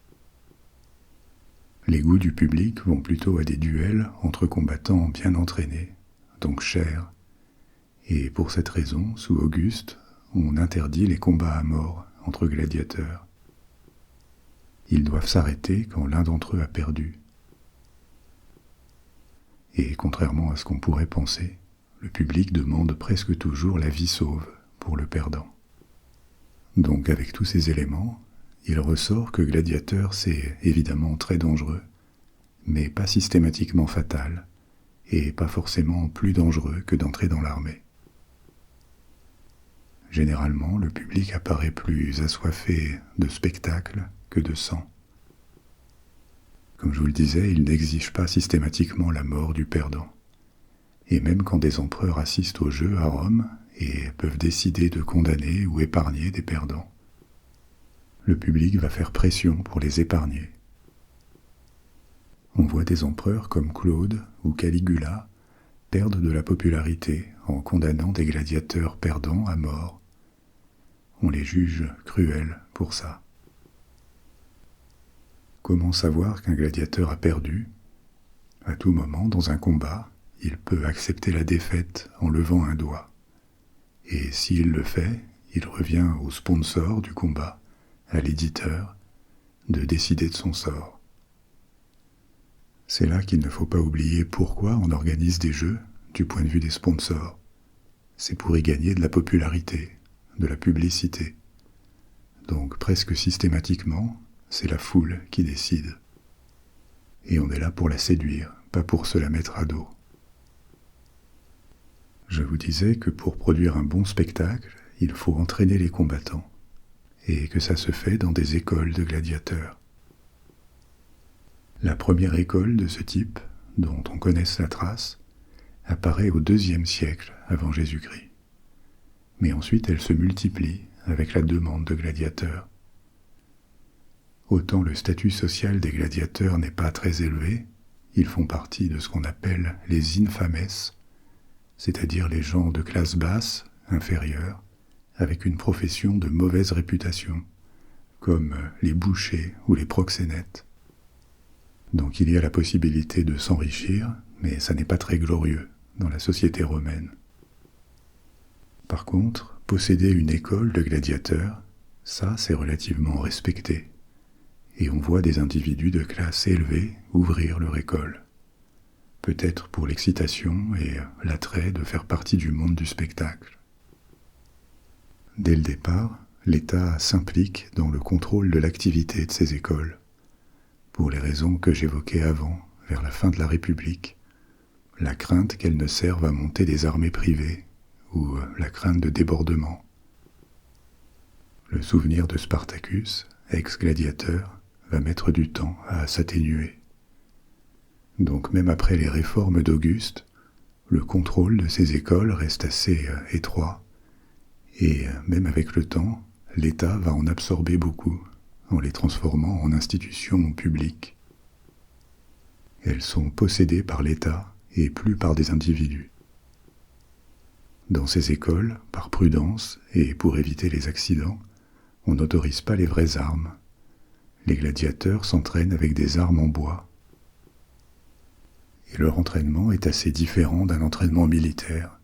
Speaker 1: Les goûts du public vont plutôt à des duels entre combattants bien entraînés, donc chers, et pour cette raison, sous Auguste, on interdit les combats à mort entre gladiateurs. Ils doivent s'arrêter quand l'un d'entre eux a perdu. Et contrairement à ce qu'on pourrait penser, le public demande presque toujours la vie sauve pour le perdant. Donc avec tous ces éléments, il ressort que gladiateur c'est évidemment très dangereux, mais pas systématiquement fatal, et pas forcément plus dangereux que d'entrer dans l'armée. Généralement, le public apparaît plus assoiffé de spectacle que de sang. Comme je vous le disais, il n'exige pas systématiquement la mort du perdant. Et même quand des empereurs assistent aux Jeux à Rome et peuvent décider de condamner ou épargner des perdants, le public va faire pression pour les épargner. On voit des empereurs comme Claude ou Caligula perdre de la popularité en condamnant des gladiateurs perdants à mort. on les juge cruels pour ça. Comment savoir qu'un gladiateur a perdu ? À tout moment, dans un combat, il peut accepter la défaite en levant un doigt. Et s'il le fait, il revient au sponsor du combat, à l'éditeur, de décider de son sort. C'est là qu'il ne faut pas oublier pourquoi on organise des jeux du point de vue des sponsors. C'est pour y gagner de la popularité, de la publicité. Donc presque systématiquement, c'est la foule qui décide. Et on est là pour la séduire, pas pour se la mettre à dos. Je vous disais que pour produire un bon spectacle, il faut entraîner les combattants, et que ça se fait dans des écoles de gladiateurs. La première école de ce type, dont on connaisse la trace, apparaît au IIe siècle avant Jésus-Christ. Mais ensuite elle se multiplie avec la demande de gladiateurs. Autant le statut social des gladiateurs n'est pas très élevé, ils font partie de ce qu'on appelle les infames, c'est-à-dire les gens de classe basse, inférieure, avec une profession de mauvaise réputation, comme les bouchers ou les proxénètes. Donc il y a la possibilité de s'enrichir, mais ça n'est pas très glorieux dans la société romaine. Par contre, posséder une école de gladiateurs, ça c'est relativement respecté. Et on voit des individus de classe élevée ouvrir leur école. Peut-être pour l'excitation et l'attrait de faire partie du monde du spectacle. Dès le départ, l'État s'implique dans le contrôle de l'activité de ces écoles, pour les raisons que j'évoquais avant, vers la fin de la République, la crainte qu'elles ne servent à monter des armées privées, ou la crainte de débordement. Le souvenir de Spartacus, ex-gladiateur, va mettre du temps à s'atténuer. Donc même après les réformes d'Auguste, le contrôle de ces écoles reste assez étroit, et même avec le temps, l'État va en absorber beaucoup, en les transformant en institutions publiques. Elles sont possédées par l'État et plus par des individus. Dans ces écoles, par prudence et pour éviter les accidents, on n'autorise pas les vraies armes. Les gladiateurs s'entraînent avec des armes en bois. Et leur entraînement est assez différent d'un entraînement militaire.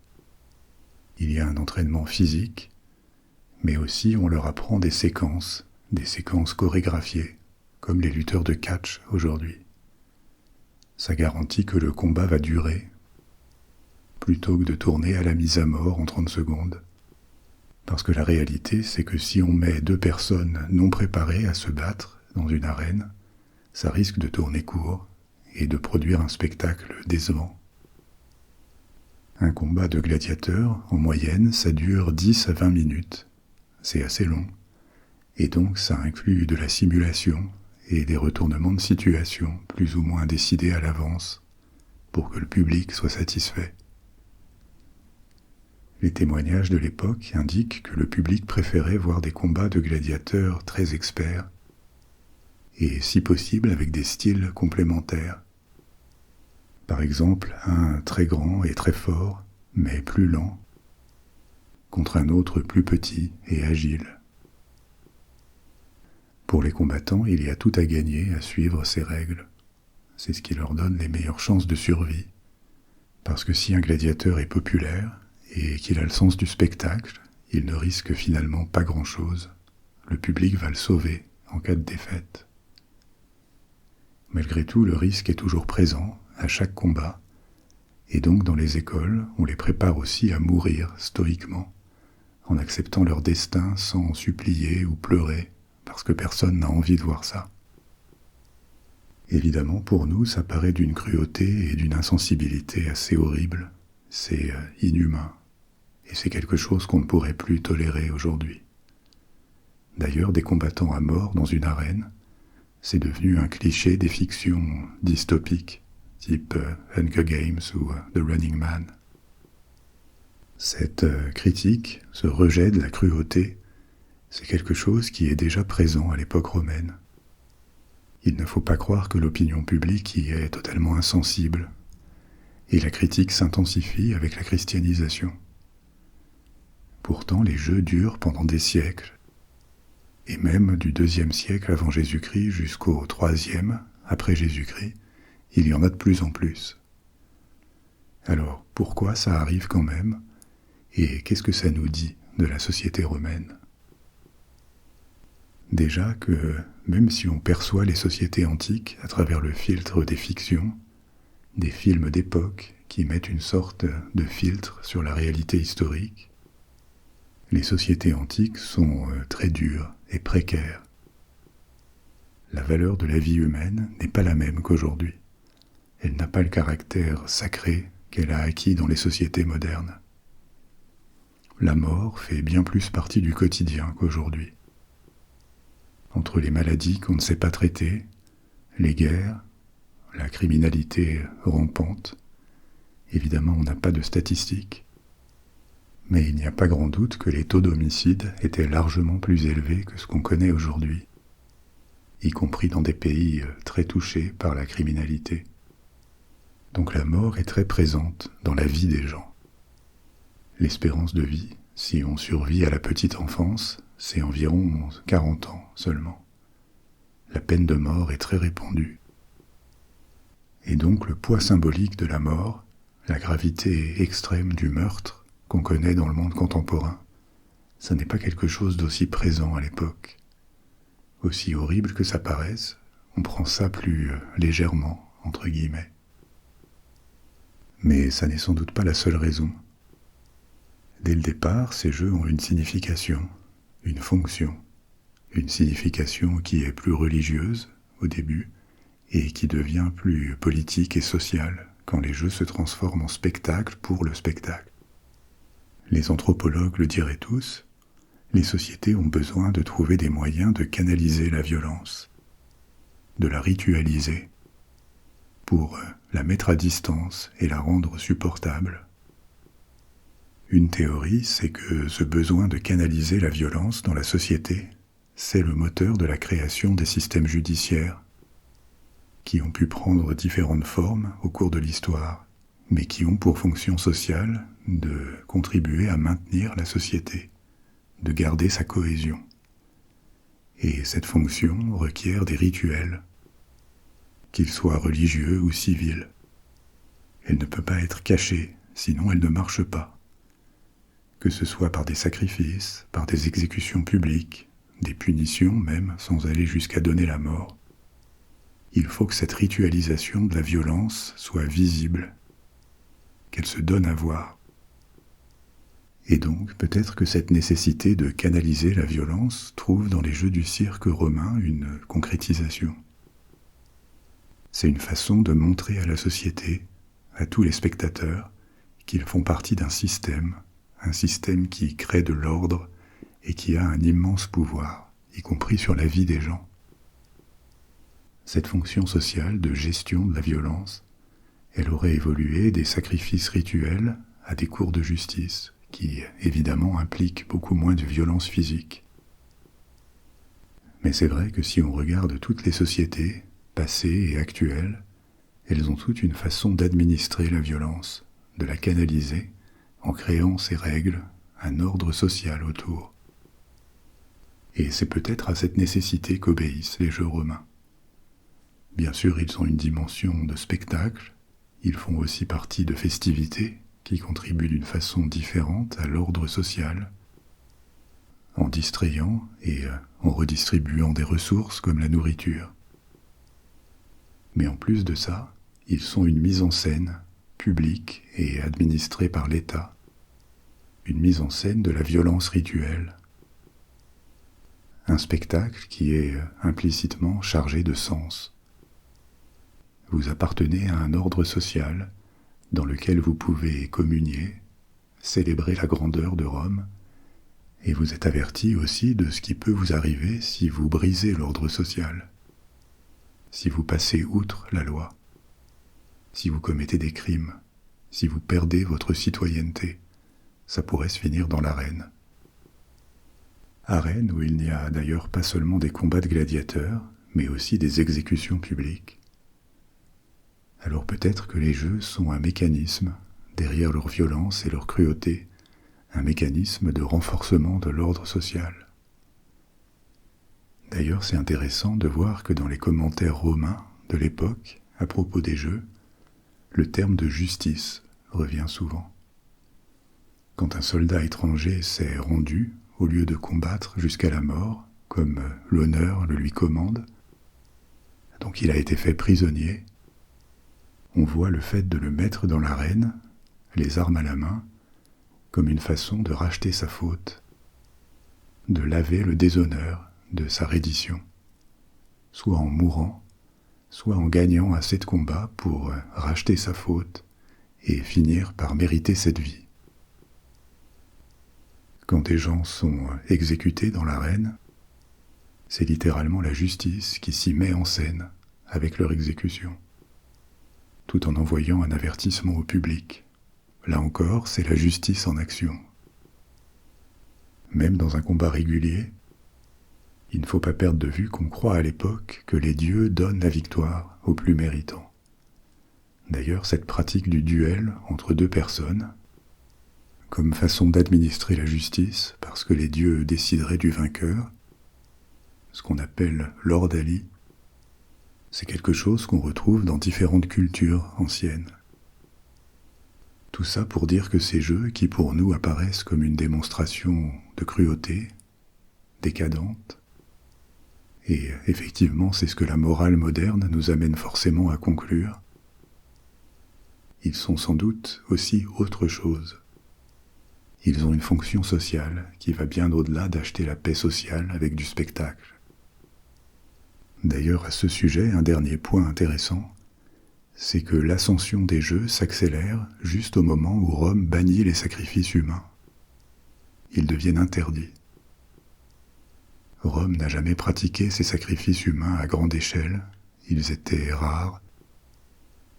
Speaker 1: Il y a un entraînement physique, mais aussi on leur apprend des séquences chorégraphiées, comme les lutteurs de catch aujourd'hui. Ça garantit que le combat va durer, plutôt que de tourner à la mise à mort en 30 secondes. Parce que la réalité, c'est que si on met 2 personnes non préparées à se battre dans une arène, ça risque de tourner court et de produire un spectacle décevant. Un combat de gladiateurs, en moyenne, ça dure 10 à 20 minutes. C'est assez long. Et donc ça inclut de la simulation et des retournements de situation plus ou moins décidés à l'avance pour que le public soit satisfait. Les témoignages de l'époque indiquent que le public préférait voir des combats de gladiateurs très experts et si possible avec des styles complémentaires. Par exemple, un très grand et très fort, mais plus lent, contre un autre plus petit et agile. Pour les combattants, il y a tout à gagner à suivre ces règles. C'est ce qui leur donne les meilleures chances de survie. Parce que si un gladiateur est populaire et qu'il a le sens du spectacle, il ne risque finalement pas grand-chose. Le public va le sauver en cas de défaite. Malgré tout, le risque est toujours présent à chaque combat, et donc dans les écoles, on les prépare aussi à mourir stoïquement, en acceptant leur destin sans supplier ou pleurer, parce que personne n'a envie de voir ça. Évidemment, pour nous, ça paraît d'une cruauté et d'une insensibilité assez horrible. C'est inhumain, et c'est quelque chose qu'on ne pourrait plus tolérer aujourd'hui. D'ailleurs, des combattants à mort dans une arène, c'est devenu un cliché des fictions dystopiques, type Hunger Games ou The Running Man. Cette critique, ce rejet de la cruauté, c'est quelque chose qui est déjà présent à l'époque romaine. Il ne faut pas croire que l'opinion publique y est totalement insensible, et la critique s'intensifie avec la christianisation. Pourtant, les jeux durent pendant des siècles, et même du IIe siècle avant Jésus-Christ jusqu'au IIIe après Jésus-Christ, il y en a de plus en plus. Alors, pourquoi ça arrive quand même, et qu'est-ce que ça nous dit de la société romaine? Déjà que, même si on perçoit les sociétés antiques à travers le filtre des fictions, des films d'époque qui mettent une sorte de filtre sur la réalité historique, les sociétés antiques sont très dures et précaires. La valeur de la vie humaine n'est pas la même qu'aujourd'hui. Elle n'a pas le caractère sacré qu'elle a acquis dans les sociétés modernes. La mort fait bien plus partie du quotidien qu'aujourd'hui. Entre les maladies qu'on ne sait pas traiter, les guerres, la criminalité rampante, évidemment on n'a pas de statistiques, mais il n'y a pas grand doute que les taux d'homicide étaient largement plus élevés que ce qu'on connaît aujourd'hui, y compris dans des pays très touchés par la criminalité. Donc la mort est très présente dans la vie des gens. L'espérance de vie, si on survit à la petite enfance, c'est environ 40 ans seulement. La peine de mort est très répandue. Et donc le poids symbolique de la mort, la gravité extrême du meurtre qu'on connaît dans le monde contemporain, ça n'est pas quelque chose d'aussi présent à l'époque. Aussi horrible que ça paraisse, on prend ça plus légèrement, entre guillemets. Mais ça n'est sans doute pas la seule raison. Dès le départ, ces jeux ont une signification, une fonction, une signification qui est plus religieuse au début et qui devient plus politique et sociale quand les jeux se transforment en spectacle pour le spectacle. Les anthropologues le diraient tous, les sociétés ont besoin de trouver des moyens de canaliser la violence, de la ritualiser, pour la mettre à distance et la rendre supportable. Une théorie, c'est que ce besoin de canaliser la violence dans la société, c'est le moteur de la création des systèmes judiciaires, qui ont pu prendre différentes formes au cours de l'histoire, mais qui ont pour fonction sociale de contribuer à maintenir la société, de garder sa cohésion. Et cette fonction requiert des rituels, qu'ils soient religieux ou civils. Elle ne peut pas être cachée, sinon elle ne marche pas. Que ce soit par des sacrifices, par des exécutions publiques, des punitions même, sans aller jusqu'à donner la mort. Il faut que cette ritualisation de la violence soit visible, qu'elle se donne à voir. Et donc, peut-être que cette nécessité de canaliser la violence trouve dans les jeux du cirque romain une concrétisation. C'est une façon de montrer à la société, à tous les spectateurs, qu'ils font partie d'un système, un système qui crée de l'ordre et qui a un immense pouvoir, y compris sur la vie des gens. Cette fonction sociale de gestion de la violence, elle aurait évolué des sacrifices rituels à des cours de justice, qui évidemment impliquent beaucoup moins de violence physique. Mais c'est vrai que si on regarde toutes les sociétés, passées et actuelles, elles ont toutes une façon d'administrer la violence, de la canaliser, en créant ses règles, un ordre social autour. Et c'est peut-être à cette nécessité qu'obéissent les jeux romains. Bien sûr, ils ont une dimension de spectacle, ils font aussi partie de festivités qui contribuent d'une façon différente à l'ordre social, en distrayant et en redistribuant des ressources comme la nourriture. Mais en plus de ça, ils sont une mise en scène publique et administrée par l'État, une mise en scène de la violence rituelle, un spectacle qui est implicitement chargé de sens. Vous appartenez à un ordre social dans lequel vous pouvez communier, célébrer la grandeur de Rome, et vous êtes averti aussi de ce qui peut vous arriver si vous brisez l'ordre social, si vous passez outre la loi, si vous commettez des crimes, si vous perdez votre citoyenneté, ça pourrait se finir dans l'arène. Arène où il n'y a d'ailleurs pas seulement des combats de gladiateurs, mais aussi des exécutions publiques. Alors peut-être que les jeux sont un mécanisme, derrière leur violence et leur cruauté, un mécanisme de renforcement de l'ordre social. D'ailleurs, c'est intéressant de voir que dans les commentaires romains de l'époque, à propos des jeux, le terme de justice revient souvent. Quand un soldat étranger s'est rendu, au lieu de combattre jusqu'à la mort, comme l'honneur le lui commande, donc il a été fait prisonnier, on voit le fait de le mettre dans l'arène, les armes à la main, comme une façon de racheter sa faute, de laver le déshonneur de sa reddition, soit en mourant, soit en gagnant assez de combats pour racheter sa faute et finir par mériter cette vie. Quand des gens sont exécutés dans l'arène, c'est littéralement la justice qui s'y met en scène avec leur exécution, tout en envoyant un avertissement au public. Là encore, c'est la justice en action. Même dans un combat régulier, il ne faut pas perdre de vue qu'on croit à l'époque que les dieux donnent la victoire aux plus méritants. D'ailleurs, cette pratique du duel entre deux personnes, comme façon d'administrer la justice, parce que les dieux décideraient du vainqueur, ce qu'on appelle l'ordalie, c'est quelque chose qu'on retrouve dans différentes cultures anciennes. Tout ça pour dire que ces jeux, qui pour nous apparaissent comme une démonstration de cruauté, décadente, et effectivement c'est ce que la morale moderne nous amène forcément à conclure, ils sont sans doute aussi autre chose. Ils ont une fonction sociale qui va bien au-delà d'acheter la paix sociale avec du spectacle. D'ailleurs, à ce sujet, un dernier point intéressant, c'est que l'ascension des jeux s'accélère juste au moment où Rome bannit les sacrifices humains. Ils deviennent interdits. Rome n'a jamais pratiqué ces sacrifices humains à grande échelle, ils étaient rares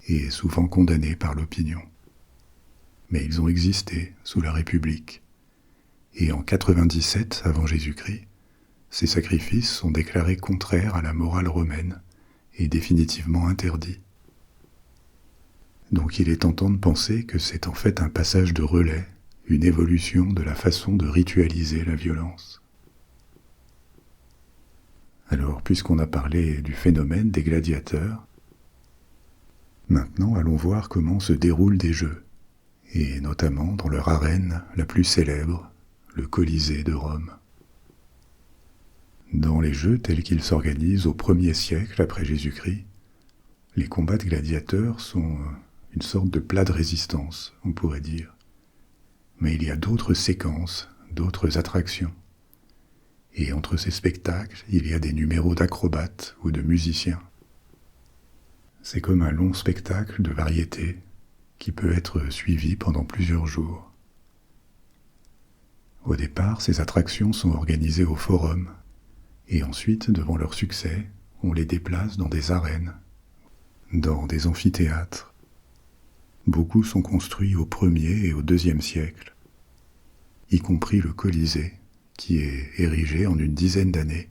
Speaker 1: et souvent condamnés par l'opinion. Mais ils ont existé sous la République, et en 97 avant Jésus-Christ, ces sacrifices sont déclarés contraires à la morale romaine et définitivement interdits. Donc il est tentant de penser que c'est en fait un passage de relais, une évolution de la façon de ritualiser la violence. Alors, puisqu'on a parlé du phénomène des gladiateurs, maintenant allons voir comment se déroulent des jeux, et notamment dans leur arène la plus célèbre, le Colisée de Rome. Dans les jeux tels qu'ils s'organisent au 1er siècle après Jésus-Christ, les combats de gladiateurs sont une sorte de plat de résistance, on pourrait dire. Mais il y a d'autres séquences, d'autres attractions. Et entre ces spectacles, il y a des numéros d'acrobates ou de musiciens. C'est comme un long spectacle de variété qui peut être suivi pendant plusieurs jours. Au départ, ces attractions sont organisées au forum, et ensuite, devant leur succès, on les déplace dans des arènes, dans des amphithéâtres. Beaucoup sont construits au 1er et au 2e siècle, y compris le Colisée, qui est érigé en une dizaine d'années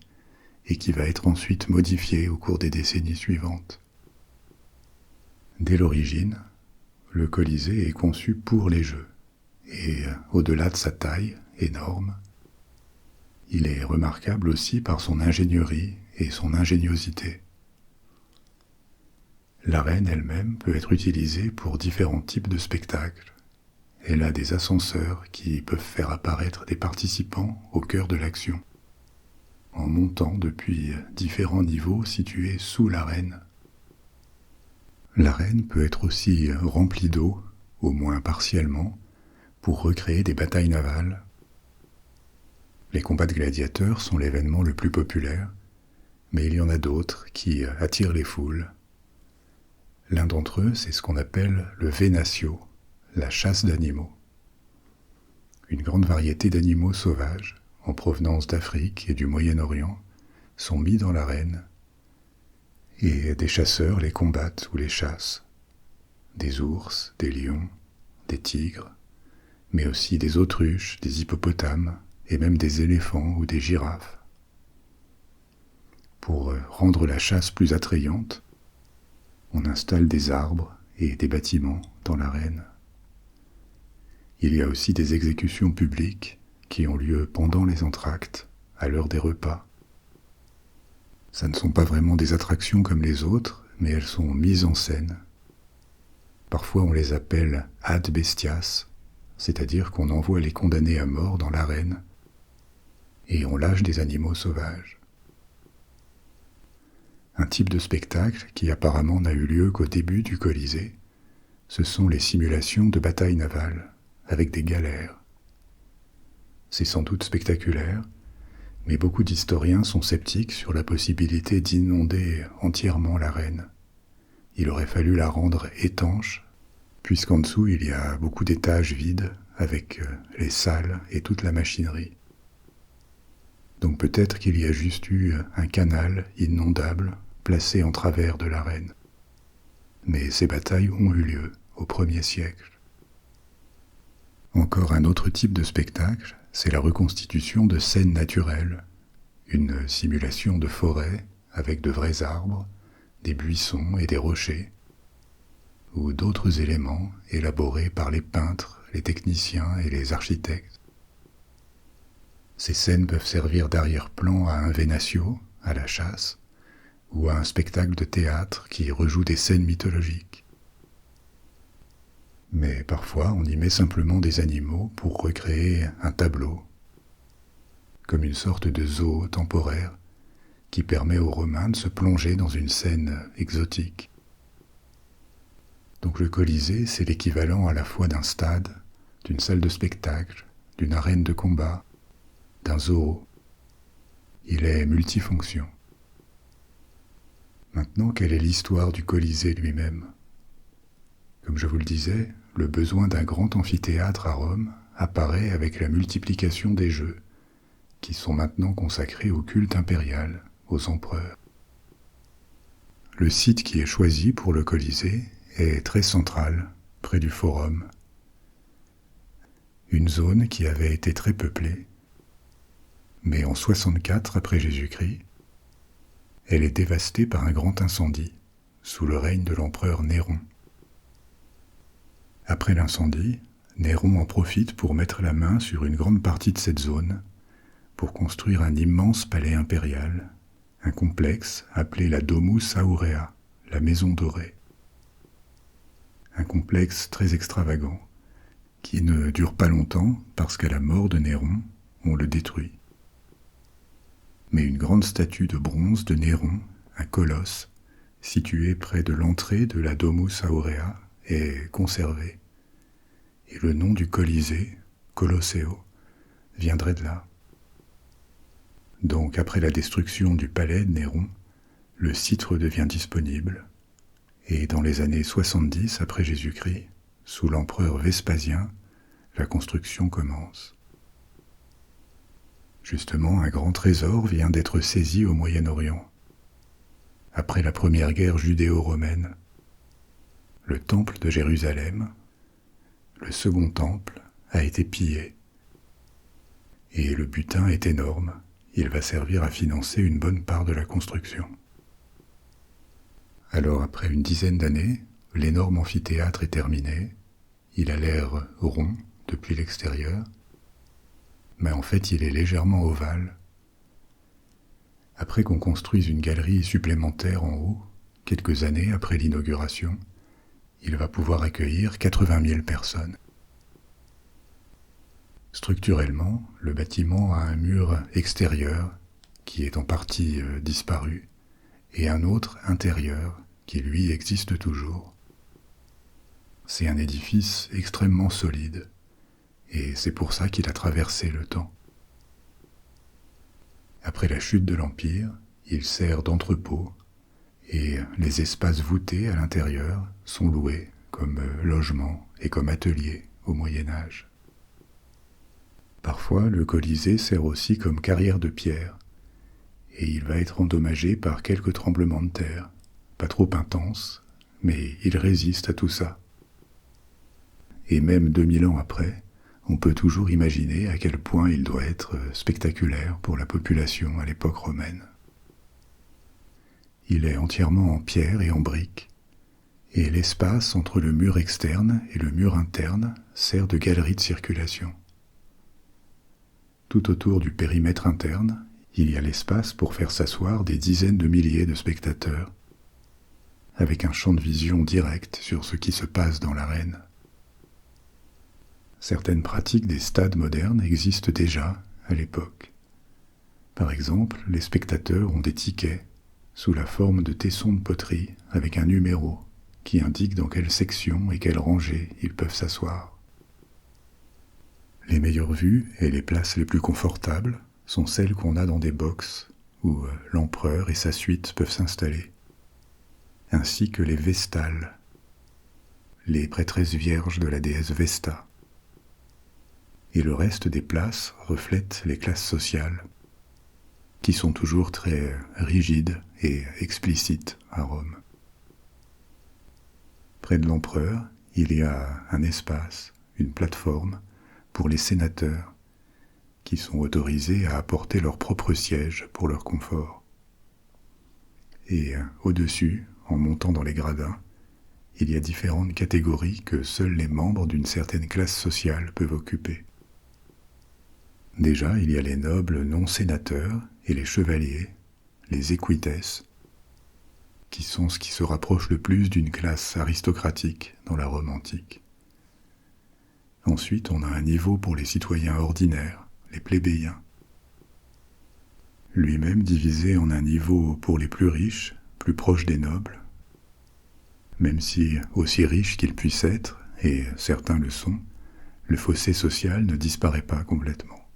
Speaker 1: et qui va être ensuite modifié au cours des décennies suivantes. Dès l'origine, le Colisée est conçu pour les jeux, et au-delà de sa taille énorme, il est remarquable aussi par son ingénierie et son ingéniosité. L'arène elle-même peut être utilisée pour différents types de spectacles. Elle a des ascenseurs qui peuvent faire apparaître des participants au cœur de l'action, en montant depuis différents niveaux situés sous l'arène. L'arène peut être aussi remplie d'eau, au moins partiellement, pour recréer des batailles navales. Les combats de gladiateurs sont l'événement le plus populaire, mais il y en a d'autres qui attirent les foules. L'un d'entre eux, c'est ce qu'on appelle le venatio, la chasse d'animaux. Une grande variété d'animaux sauvages, en provenance d'Afrique et du Moyen-Orient, sont mis dans l'arène, et des chasseurs les combattent ou les chassent. Des ours, des lions, des tigres, mais aussi des autruches, des hippopotames, et même des éléphants ou des girafes. Pour rendre la chasse plus attrayante, on installe des arbres et des bâtiments dans l'arène. Il y a aussi des exécutions publiques qui ont lieu pendant les entr'actes, à l'heure des repas. Ça ne sont pas vraiment des attractions comme les autres, mais elles sont mises en scène. Parfois on les appelle ad bestias, c'est-à-dire qu'on envoie les condamnés à mort dans l'arène et on lâche des animaux sauvages. Un type de spectacle qui apparemment n'a eu lieu qu'au début du Colisée, ce sont les simulations de batailles navales, avec des galères. C'est sans doute spectaculaire, mais beaucoup d'historiens sont sceptiques sur la possibilité d'inonder entièrement l'arène. Il aurait fallu la rendre étanche, puisqu'en dessous il y a beaucoup d'étages vides, avec les salles et toute la machinerie. Donc peut-être qu'il y a juste eu un canal inondable placé en travers de l'arène. Mais ces batailles ont eu lieu au 1er siècle. Encore un autre type de spectacle, c'est la reconstitution de scènes naturelles, une simulation de forêt avec de vrais arbres, des buissons et des rochers, ou d'autres éléments élaborés par les peintres, les techniciens et les architectes. Ces scènes peuvent servir d'arrière-plan à un Vénatio, à la chasse, ou à un spectacle de théâtre qui rejoue des scènes mythologiques. Mais parfois on y met simplement des animaux pour recréer un tableau, comme une sorte de zoo temporaire qui permet aux Romains de se plonger dans une scène exotique. Donc le Colisée, c'est l'équivalent à la fois d'un stade, d'une salle de spectacle, d'une arène de combat, d'un zoo. Il est multifonction. Maintenant, quelle est l'histoire du Colisée lui-même ? Comme je vous le disais, le besoin d'un grand amphithéâtre à Rome apparaît avec la multiplication des jeux, qui sont maintenant consacrés au culte impérial, aux empereurs. Le site qui est choisi pour le Colisée est très central, près du Forum. Une zone qui avait été très peuplée, mais en 64 après Jésus-Christ, elle est dévastée par un grand incendie, sous le règne de l'empereur Néron. Après l'incendie, Néron en profite pour mettre la main sur une grande partie de cette zone, pour construire un immense palais impérial, un complexe appelé la Domus Aurea, la Maison Dorée. Un complexe très extravagant, qui ne dure pas longtemps parce qu'à la mort de Néron, on le détruit. Mais une grande statue de bronze de Néron, un colosse, située près de l'entrée de la Domus Aurea, est conservée. Et le nom du Colisée, Colosseo, viendrait de là. Donc après la destruction du palais de Néron, le site redevient disponible, et dans les années 70 après Jésus-Christ, sous l'empereur Vespasien, la construction commence. Justement, un grand trésor vient d'être saisi au Moyen-Orient. Après la première guerre judéo-romaine, le temple de Jérusalem, le second temple, a été pillé. Et le butin est énorme, il va servir à financer une bonne part de la construction. Alors après une dizaine d'années, l'énorme amphithéâtre est terminé, il a l'air rond depuis l'extérieur, mais en fait il est légèrement ovale. Après qu'on construise une galerie supplémentaire en haut, quelques années après l'inauguration, il va pouvoir accueillir 80 000 personnes. Structurellement, le bâtiment a un mur extérieur qui est en partie disparu et un autre intérieur qui lui existe toujours. C'est un édifice extrêmement solide et c'est pour ça qu'il a traversé le temps. Après la chute de l'Empire, il sert d'entrepôt et les espaces voûtés à l'intérieur sont loués comme logement et comme atelier au Moyen-Âge. Parfois, le Colisée sert aussi comme carrière de pierre, et il va être endommagé par quelques tremblements de terre, pas trop intenses, mais il résiste à tout ça. Et même 2000 ans après, on peut toujours imaginer à quel point il doit être spectaculaire pour la population à l'époque romaine. Il est entièrement en pierre et en briques, Et l'espace entre le mur externe et le mur interne sert de galerie de circulation. Tout autour du périmètre interne, il y a l'espace pour faire s'asseoir des dizaines de milliers de spectateurs, avec un champ de vision direct sur ce qui se passe dans l'arène. Certaines pratiques des stades modernes existent déjà à l'époque. Par exemple, les spectateurs ont des tickets sous la forme de tessons de poterie avec un numéro qui indique dans quelle section et quelle rangée ils peuvent s'asseoir. Les meilleures vues et les places les plus confortables sont celles qu'on a dans des boxes où l'empereur et sa suite peuvent s'installer, ainsi que les vestales, les prêtresses vierges de la déesse Vesta. Et le reste des places reflète les classes sociales, qui sont toujours très rigides et explicites à Rome. Près de l'empereur, il y a un espace, une plateforme, pour les sénateurs, qui sont autorisés à apporter leur propre siège pour leur confort. Et au-dessus, en montant dans les gradins, il y a différentes catégories que seuls les membres d'une certaine classe sociale peuvent occuper. Déjà, il y a les nobles non-sénateurs et les chevaliers, les equites, qui sont ce qui se rapproche le plus d'une classe aristocratique dans la Rome antique. Ensuite, on a un niveau pour les citoyens ordinaires, les plébéiens, lui-même divisé en un niveau pour les plus riches, plus proches des nobles, même si, aussi riches qu'ils puissent être, et certains le sont, le fossé social ne disparaît pas complètement.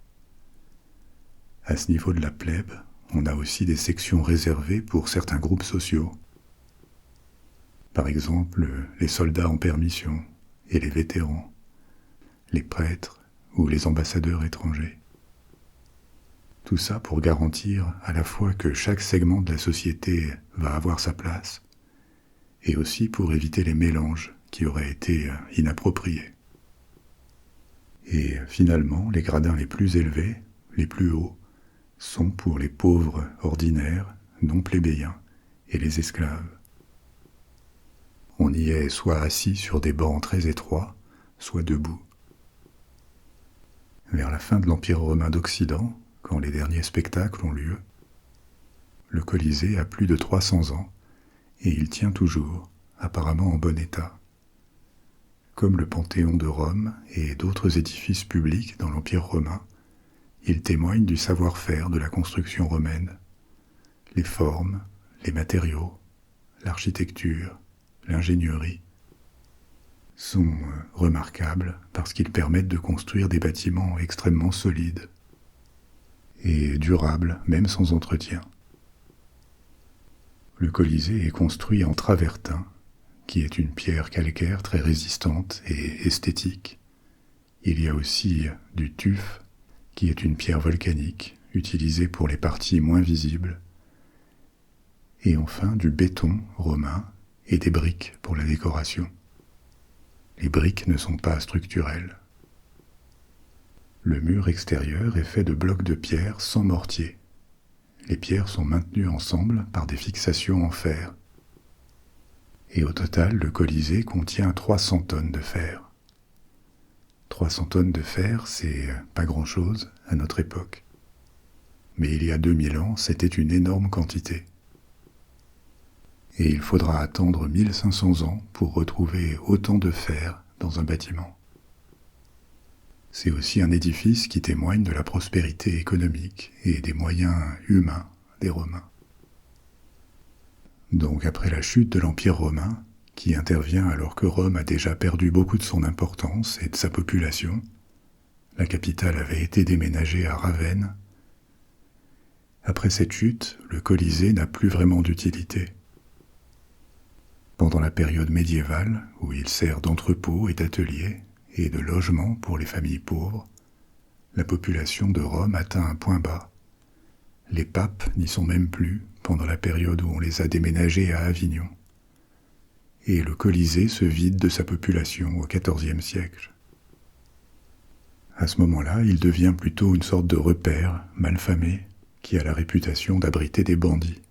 Speaker 1: À ce niveau de la plèbe, on a aussi des sections réservées pour certains groupes sociaux. Par exemple, les soldats en permission et les vétérans, les prêtres ou les ambassadeurs étrangers. Tout ça pour garantir à la fois que chaque segment de la société va avoir sa place, et aussi pour éviter les mélanges qui auraient été inappropriés. Et finalement, les gradins les plus élevés, les plus hauts, sont pour les pauvres ordinaires, non plébéiens, et les esclaves. On y est soit assis sur des bancs très étroits, soit debout. Vers la fin de l'Empire romain d'Occident, quand les derniers spectacles ont lieu, le Colisée a plus de 300 ans, et il tient toujours, apparemment en bon état. Comme le Panthéon de Rome et d'autres édifices publics dans l'Empire romain, il témoigne du savoir-faire de la construction romaine, les formes, les matériaux, l'architecture, l'ingénierie sont remarquables parce qu'ils permettent de construire des bâtiments extrêmement solides et durables, même sans entretien. Le Colisée est construit en travertin, qui est une pierre calcaire très résistante et esthétique. Il y a aussi du tuf, qui est une pierre volcanique, utilisée pour les parties moins visibles, et enfin du béton romain et des briques pour la décoration. Les briques ne sont pas structurelles. Le mur extérieur est fait de blocs de pierre sans mortier. Les pierres sont maintenues ensemble par des fixations en fer. Et au total, le Colisée contient 300 tonnes de fer. 300 tonnes de fer, c'est pas grand-chose à notre époque. Mais il y a 2000 ans, c'était une énorme quantité. Et il faudra attendre 1500 ans pour retrouver autant de fer dans un bâtiment. C'est aussi un édifice qui témoigne de la prospérité économique et des moyens humains des Romains. Donc après la chute de l'Empire romain, qui intervient alors que Rome a déjà perdu beaucoup de son importance et de sa population, la capitale avait été déménagée à Ravenne. Après cette chute, le Colisée n'a plus vraiment d'utilité. Pendant la période médiévale, où il sert d'entrepôt et d'atelier, et de logement pour les familles pauvres, la population de Rome atteint un point bas. Les papes n'y sont même plus pendant la période où on les a déménagés à Avignon. Et le Colisée se vide de sa population au XIVe siècle. À ce moment-là, il devient plutôt une sorte de repère malfamé qui a la réputation d'abriter des bandits.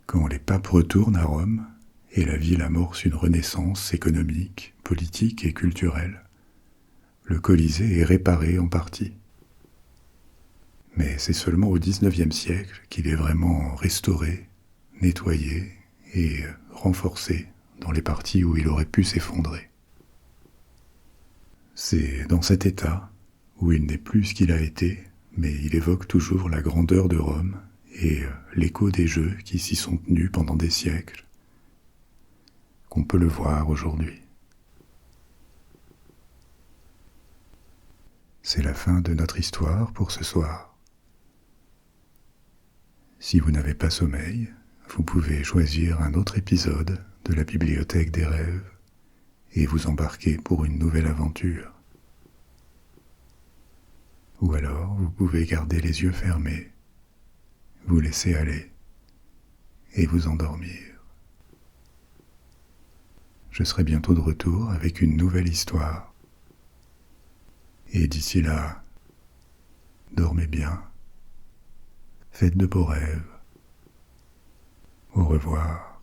Speaker 1: Quand les papes retournent à Rome et la ville amorce une renaissance économique, politique et culturelle. Le Colisée est réparé en partie. Mais c'est seulement au XIXe siècle qu'il est vraiment restauré, nettoyé et renforcé dans les parties où il aurait pu s'effondrer. C'est dans cet état, où il n'est plus ce qu'il a été, mais il évoque toujours la grandeur de Rome et l'écho des jeux qui s'y sont tenus pendant des siècles, qu'on peut le voir aujourd'hui. C'est la fin de notre histoire pour ce soir. Si vous n'avez pas sommeil, vous pouvez choisir un autre épisode de la Bibliothèque des rêves et vous embarquer pour une nouvelle aventure. Ou alors vous pouvez garder les yeux fermés, vous laisser aller et vous endormir. Je serai bientôt de retour avec une nouvelle histoire. Et d'ici là, dormez bien, faites de beaux rêves. Au revoir.